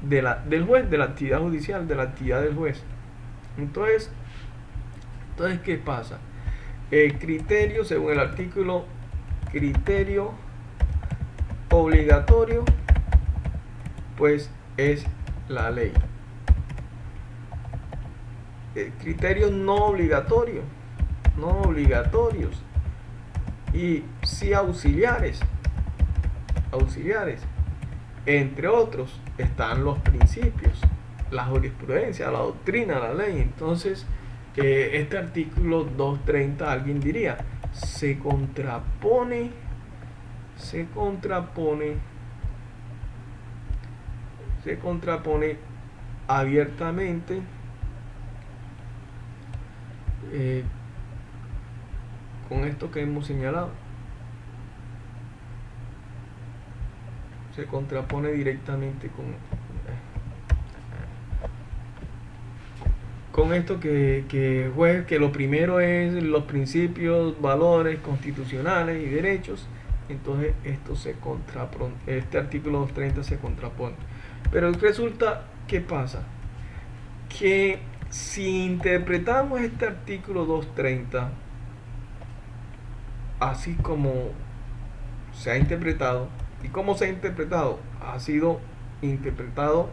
del juez, de la actividad judicial, de la actividad del juez. Entonces ¿qué pasa? El criterio, según el artículo, criterio obligatorio, pues es la ley. Criterios no obligatorios, y sí auxiliares. Entre otros están los principios, la jurisprudencia, la doctrina, la ley. Entonces, este artículo 230, alguien diría, se contrapone abiertamente con esto que hemos señalado. Se contrapone directamente con esto que lo primero es los principios, valores constitucionales y derechos. Entonces este artículo 230 se contrapone. Pero resulta, ¿qué pasa? Que si interpretamos este artículo 230 así como se ha interpretado, ¿y cómo se ha interpretado? Ha sido interpretado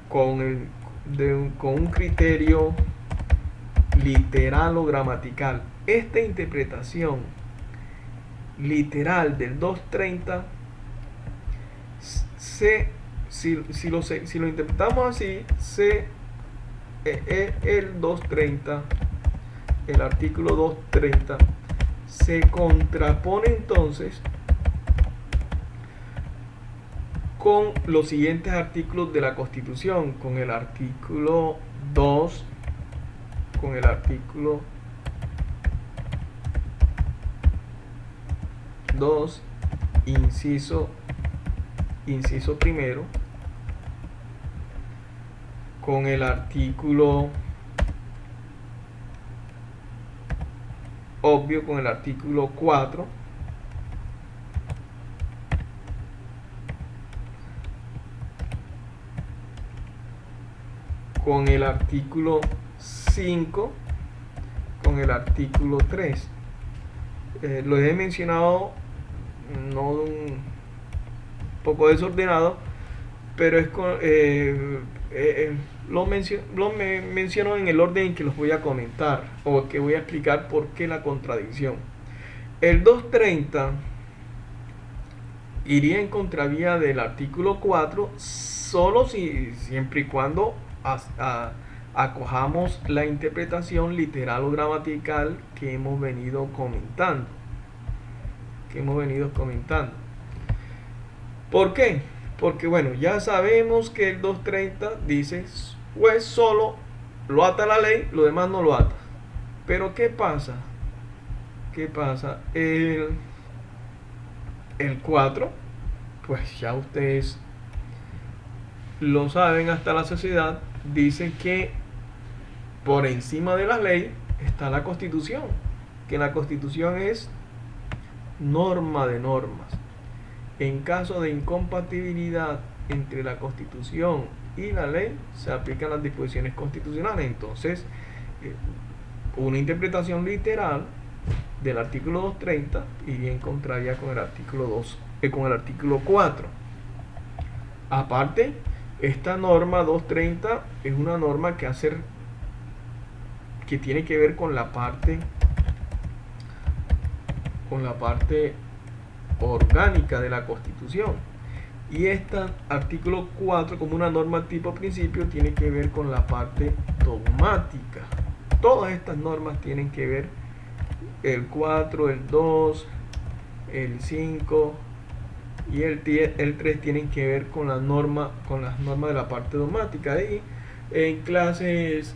con un criterio literal o gramatical. Esta interpretación literal del 230, si lo interpretamos así, el 230, el artículo 230, se contrapone entonces con los siguientes artículos de la Constitución, con el artículo 2, con el artículo 2, inciso primero, con el artículo obvio, con el artículo 4, con el artículo 5, con el artículo 3. Lo he mencionado no un poco desordenado, pero es lo menciono en el orden en que los voy a comentar, o que voy a explicar por qué la contradicción. El 230 iría en contravía del artículo 4 solo siempre y cuando acojamos la interpretación literal o gramatical que hemos venido comentando. ¿Por qué? Porque bueno, ya sabemos que el 230 dice, pues solo lo ata la ley, lo demás no lo ata. Pero ¿qué pasa? El 4, pues ya ustedes lo saben hasta la sociedad, dice que por encima de la ley está la Constitución, que la Constitución es norma de normas. En caso de incompatibilidad entre la Constitución y la ley, se aplican las disposiciones constitucionales. Entonces, una interpretación literal del artículo 230 iría en contraria con el artículo 4. Aparte, esta norma 230 es una norma que tiene que ver con la parte orgánica de la Constitución, y este artículo 4, como una norma tipo principio, tiene que ver con la parte dogmática. Todas estas normas tienen que ver, el 4, el 2, el 5 y el 3 tienen que ver con las normas de la parte dogmática. Y en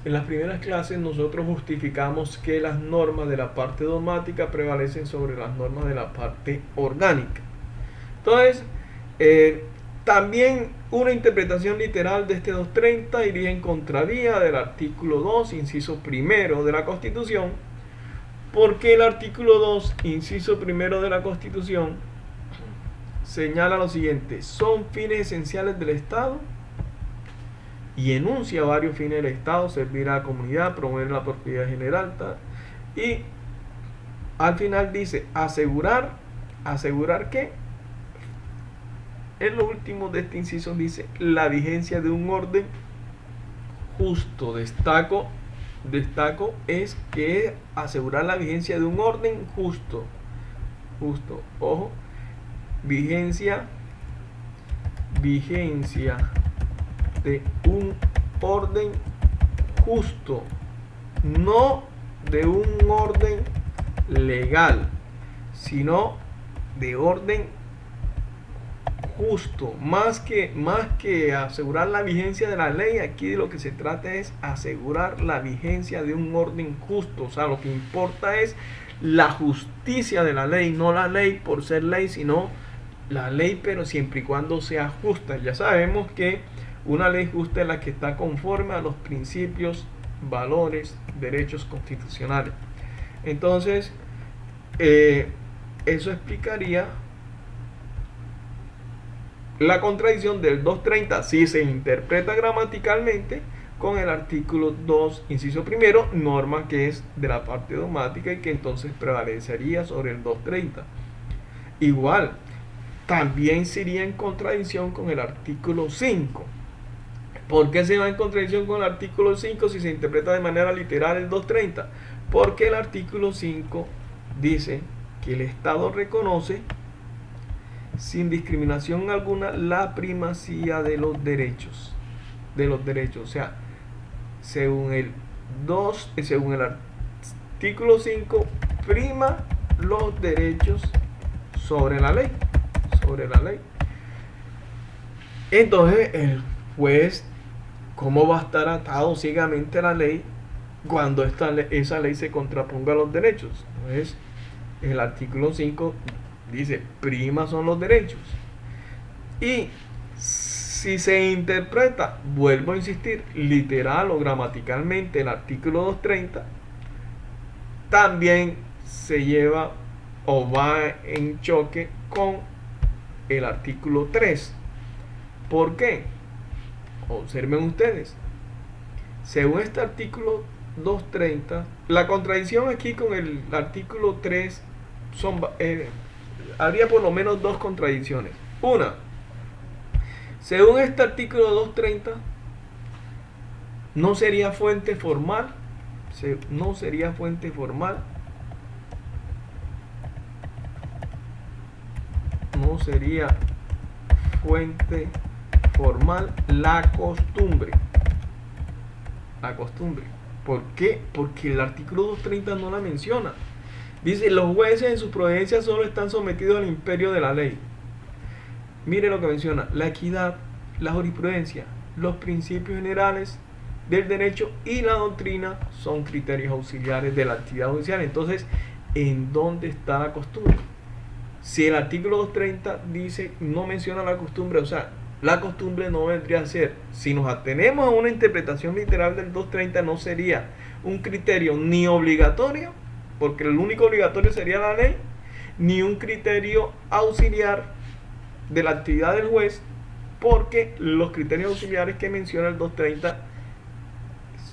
las primeras clases nosotros justificamos que las normas de la parte dogmática prevalecen sobre las normas de la parte orgánica. Entonces, también una interpretación literal de este 230 iría en contravía del artículo 2, inciso primero de la Constitución, porque el artículo 2, inciso primero de la Constitución señala lo siguiente: son fines esenciales del Estado, y enuncia varios fines del Estado: servir a la comunidad, promover la prosperidad general, y al final dice asegurar que, en lo último de este inciso dice la vigencia de un orden justo. Destaco es que asegurar la vigencia de un orden justo, ojo, vigencia de un orden justo, no de un orden legal, sino de orden justo. Más que asegurar la vigencia de la ley, aquí de lo que se trata es asegurar la vigencia de un orden justo. O sea, lo que importa es la justicia de la ley, no la ley por ser ley, sino la ley, pero siempre y cuando sea justa. Ya sabemos que una ley justa es la que está conforme a los principios, valores, derechos constitucionales. Entonces, eso explicaría la contradicción del 230 si se interpreta gramaticalmente con el artículo 2, inciso primero, norma que es de la parte dogmática y que entonces prevalecería sobre el 230. Igual, también sería en contradicción con el artículo 5. ¿Por qué se va en contradicción con el artículo 5 si se interpreta de manera literal el 230? Porque el artículo 5 dice que el Estado reconoce sin discriminación alguna la primacía de los derechos. O sea, según el artículo 5, prima los derechos sobre la ley. Entonces, el juez, ¿cómo va a estar atado ciegamente a la ley cuando esa ley se contraponga a los derechos? Entonces, el artículo 5 dice, prima son los derechos. Y si se interpreta, vuelvo a insistir, literal o gramaticalmente el artículo 230, también se lleva o va en choque con el artículo 3. ¿Por qué? Observen ustedes. Según este artículo 230, la contradicción aquí con el artículo 3 habría por lo menos dos contradicciones. Una, según este artículo 230, no sería fuente formal, la costumbre. ¿Por qué? Porque el artículo 230 no la menciona. Dice, los jueces en su providencia solo están sometidos al imperio de la ley. Mire lo que menciona: la equidad, la jurisprudencia, los principios generales del derecho y la doctrina son criterios auxiliares de la actividad judicial. Entonces, ¿en dónde está la costumbre? Si el artículo 230 dice, no menciona la costumbre, o sea, la costumbre no vendría a ser, si nos atenemos a una interpretación literal del 230, no sería un criterio ni obligatorio, porque el único obligatorio sería la ley, ni un criterio auxiliar de la actividad del juez, porque los criterios auxiliares que menciona el 230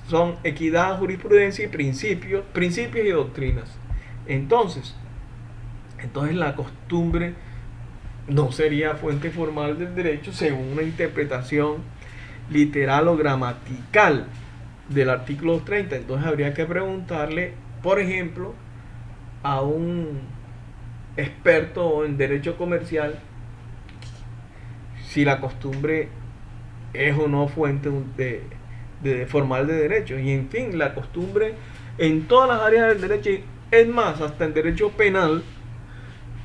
son equidad, jurisprudencia y principios y doctrinas. Entonces la costumbre no sería fuente formal del derecho según una interpretación literal o gramatical del artículo 230. Entonces habría que preguntarle, por ejemplo, a un experto en derecho comercial si la costumbre es o no fuente formal de derecho. Y en fin, la costumbre en todas las áreas del derecho, es más, hasta en derecho penal,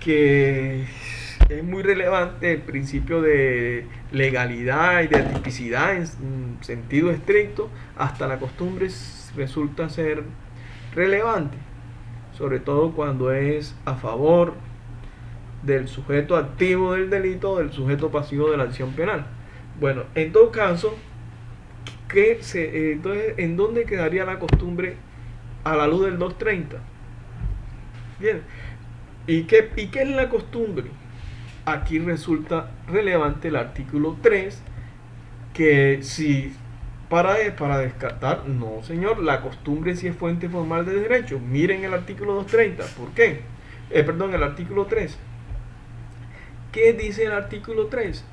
que es muy relevante el principio de legalidad y de tipicidad en sentido estricto, hasta la costumbre resulta ser relevante, sobre todo cuando es a favor del sujeto activo del delito o del sujeto pasivo de la acción penal. Bueno, en todo caso, entonces, ¿en dónde quedaría la costumbre a la luz del 230? Bien, ¿y qué es la costumbre? Aquí resulta relevante el artículo 3, que si para descartar, no señor, la costumbre sí es fuente formal de derecho. Miren el artículo 230, ¿por qué? Perdón, el artículo 3. ¿Qué dice el artículo 3?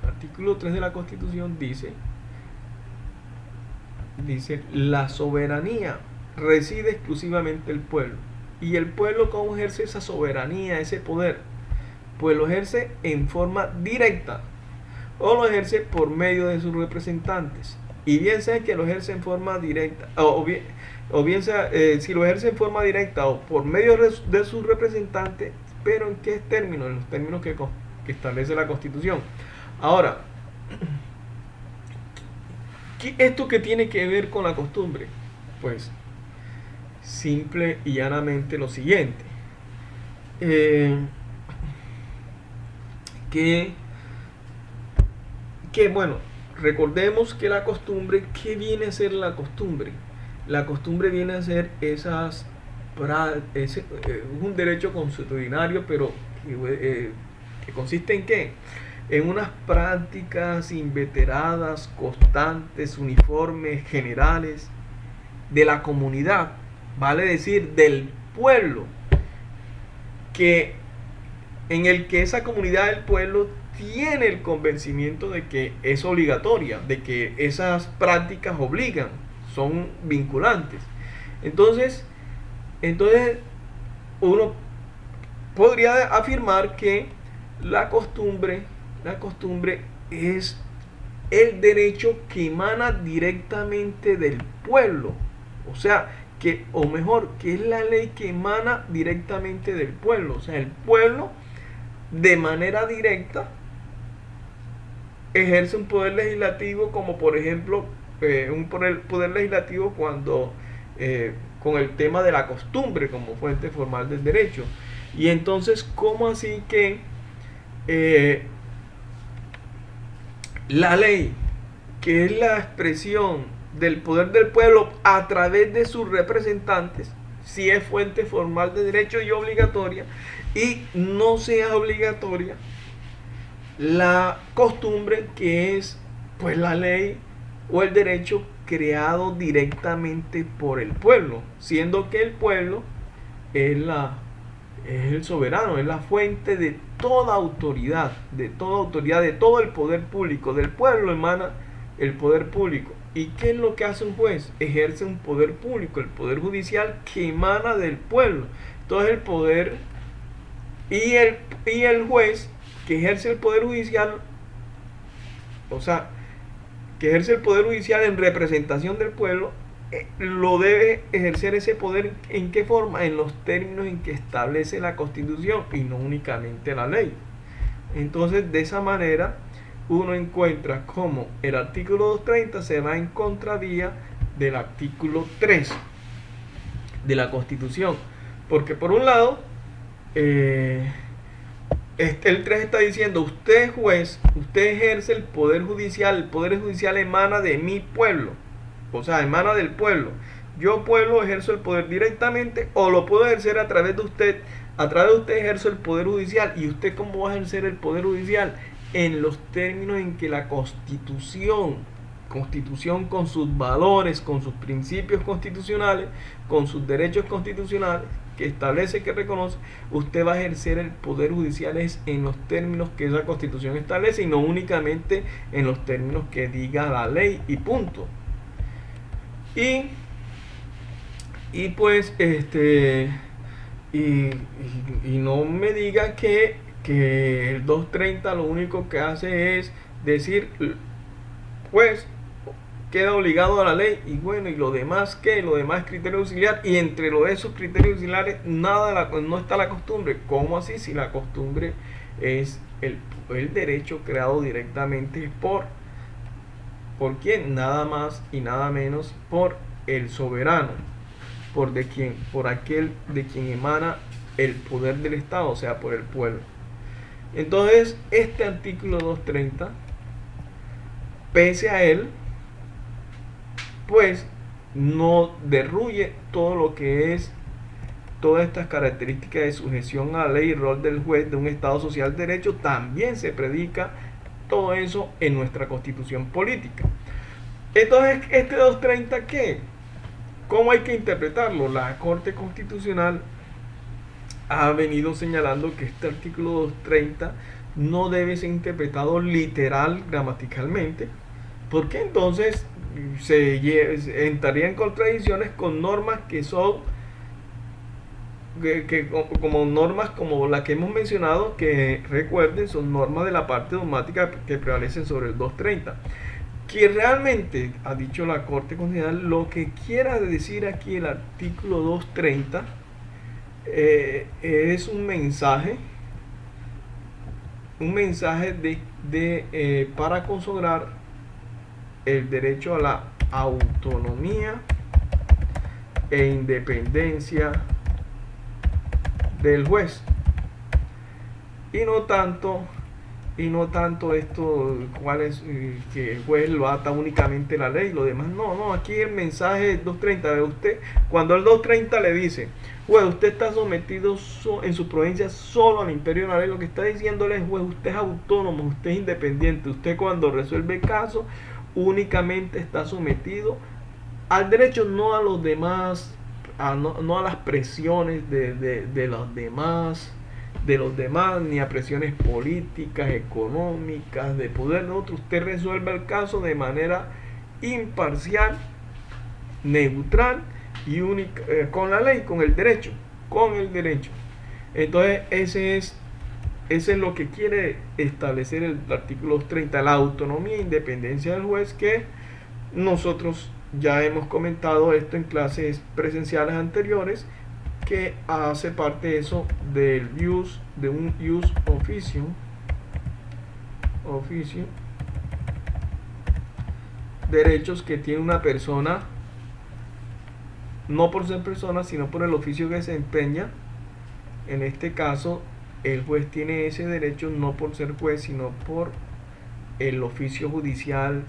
El artículo 3 de la Constitución dice, la soberanía reside exclusivamente el pueblo. ¿Y el pueblo cómo ejerce esa soberanía, ese poder? Pues lo ejerce en forma directa o lo ejerce por medio de sus representantes. Y bien sea que lo ejerce en forma directa, o bien sea, si lo ejerce en forma directa o por medio de sus representantes, pero ¿en qué términos? En los términos que establece la Constitución. Ahora, ¿esto qué tiene que ver con la costumbre? Pues simple y llanamente lo siguiente. Que bueno, recordemos que la costumbre, ¿qué viene a ser la costumbre? La costumbre viene a ser un derecho consuetudinario, pero que consiste en ¿qué? En unas prácticas inveteradas, constantes, uniformes, generales, de la comunidad, vale decir, del pueblo, en el que esa comunidad del pueblo tiene el convencimiento de que es obligatoria, de que esas prácticas obligan, son vinculantes. Entonces uno podría afirmar que la costumbre es el derecho que emana directamente del pueblo, o sea, que es la ley que emana directamente del pueblo, o sea, el pueblo de manera directa ejerce un poder legislativo, como por ejemplo un poder legislativo cuando con el tema de la costumbre como fuente formal del derecho. Y entonces, ¿cómo así que la ley, que es la expresión del poder del pueblo a través de sus representantes, si es fuente formal de derecho y obligatoria, y no sea obligatoria la costumbre, que es pues la ley o el derecho creado directamente por el pueblo, siendo que el pueblo es el soberano, es la fuente de toda autoridad, de todo el poder público. Del pueblo emana el poder público. ¿Y qué es lo que hace un juez? Ejerce un poder público, el poder judicial, que emana del pueblo. Entonces el poder y el juez, que ejerce el poder judicial, o sea, que ejerce el poder judicial en representación del pueblo, lo debe ejercer ese poder. ¿En qué forma? En los términos en que establece la Constitución y no únicamente la ley. Entonces, de esa manera uno encuentra cómo el artículo 230 se va en contravía del artículo 3 de la Constitución, porque por un lado el 3 está diciendo: usted es juez, usted ejerce el poder judicial emana de mi pueblo, o sea, emana del pueblo. Yo, pueblo, ejerzo el poder directamente, o lo puedo ejercer a través de usted. A través de usted ejerzo el poder judicial. ¿Y usted cómo va a ejercer el poder judicial? En los términos en que la Constitución con sus valores, con sus principios constitucionales, con sus derechos constitucionales, que establece, que reconoce, usted va a ejercer el poder judicial es en los términos que esa Constitución establece, y no únicamente en los términos que diga la ley, y punto. Y pues y no me diga que el 230 lo único que hace es decir, pues queda obligado a la ley. Y bueno, ¿y lo demás qué? Lo demás es criterio auxiliar, y entre esos criterios auxiliares no está la costumbre. ¿Cómo así? Si la costumbre es el derecho creado directamente ¿por quién? Nada más y nada menos por el soberano, por aquel de quien emana el poder del Estado, o sea, por el pueblo. Entonces, este artículo 230, pese a él, pues no derruye todo lo que es todas estas características de sujeción a la ley y rol del juez de un Estado social de derecho. También se predica todo eso en nuestra Constitución política. Entonces, este 230, ¿qué? ¿Cómo hay que interpretarlo? La Corte Constitucional ha venido señalando que este artículo 230 no debe ser interpretado literal gramaticalmente, porque entonces entraría en contradicciones con normas que son como normas como la que hemos mencionado, que recuerden son normas de la parte dogmática que prevalecen sobre el 230, que realmente ha dicho la Corte Constitucional. Lo que quiera decir aquí el artículo 230 es un mensaje para consagrar el derecho a la autonomía e independencia del juez, y no tanto esto cuál es, que el juez lo ata únicamente la ley y lo demás. No, aquí el mensaje es 230 de usted. Cuando el 230 le dice, juez, usted está sometido en su provincia solo al imperio de la ley, lo que está diciéndole es, juez, usted es autónomo, usted es independiente, usted cuando resuelve casos únicamente está sometido al derecho, no a los demás, no a las presiones de los demás, ni a presiones políticas, económicas, de poder de otro. Usted resuelve el caso de manera imparcial, neutral y única, con la ley, con el derecho. Entonces ese es lo que quiere establecer el artículo 30, la autonomía e independencia del juez, que nosotros ya hemos comentado esto en clases presenciales anteriores, que hace parte eso de un ius officio, derechos que tiene una persona, no por ser persona, sino por el oficio que se desempeña. En este caso, el juez tiene ese derecho no por ser juez, sino por el oficio judicial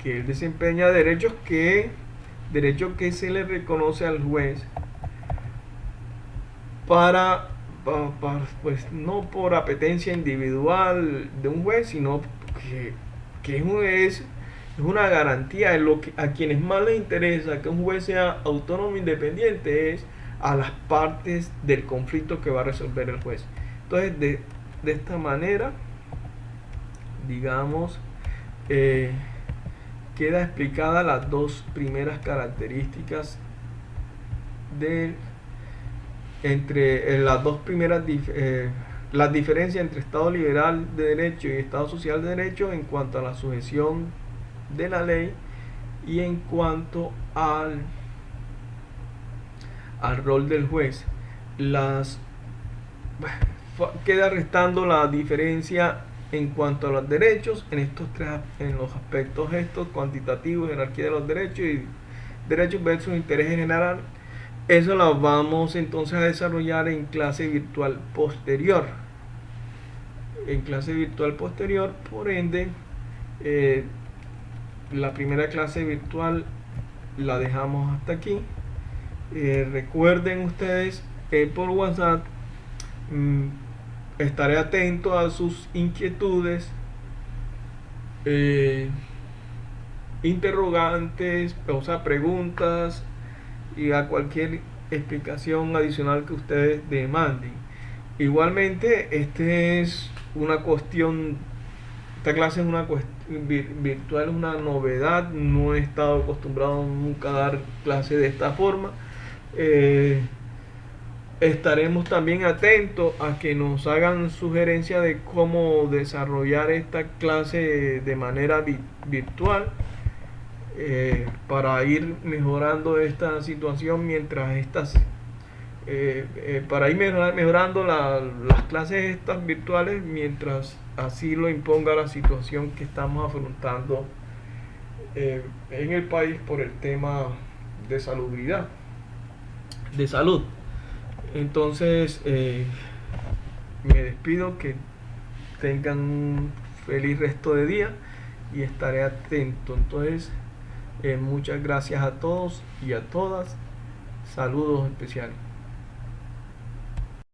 que él desempeña, derechos que se le reconoce al juez pues no por apetencia individual de un juez, sino que es una garantía. A quienes más les interesa que un juez sea autónomo e independiente es a las partes del conflicto que va a resolver el juez. Entonces, de esta manera, digamos, queda explicada las dos primeras características las diferencias entre Estado liberal de derecho y Estado social de derecho en cuanto a la sujeción de la ley y en cuanto al rol del juez. Queda restando la diferencia en cuanto a los derechos en los aspectos estos cuantitativos, jerarquía de los derechos y derechos versus interés general. Eso lo vamos entonces a desarrollar en clase virtual posterior. Por ende, la primera clase virtual la dejamos hasta aquí. Recuerden ustedes que por WhatsApp estaré atento a sus inquietudes, interrogantes, o sea, preguntas, y a cualquier explicación adicional que ustedes demanden. Igualmente, esta clase es una cuestión virtual, es una novedad. No he estado acostumbrado nunca a dar clase de esta forma. Estaremos también atentos a que nos hagan sugerencias de cómo desarrollar esta clase de manera virtual. para ir mejorando esta situación mientras para ir mejorando las clases estas virtuales mientras así lo imponga la situación que estamos afrontando en el país por el tema de salubridad, de salud. Entonces, me despido, que tengan un feliz resto de día y estaré atento. Entonces, muchas gracias a todos y a todas. Saludos especiales.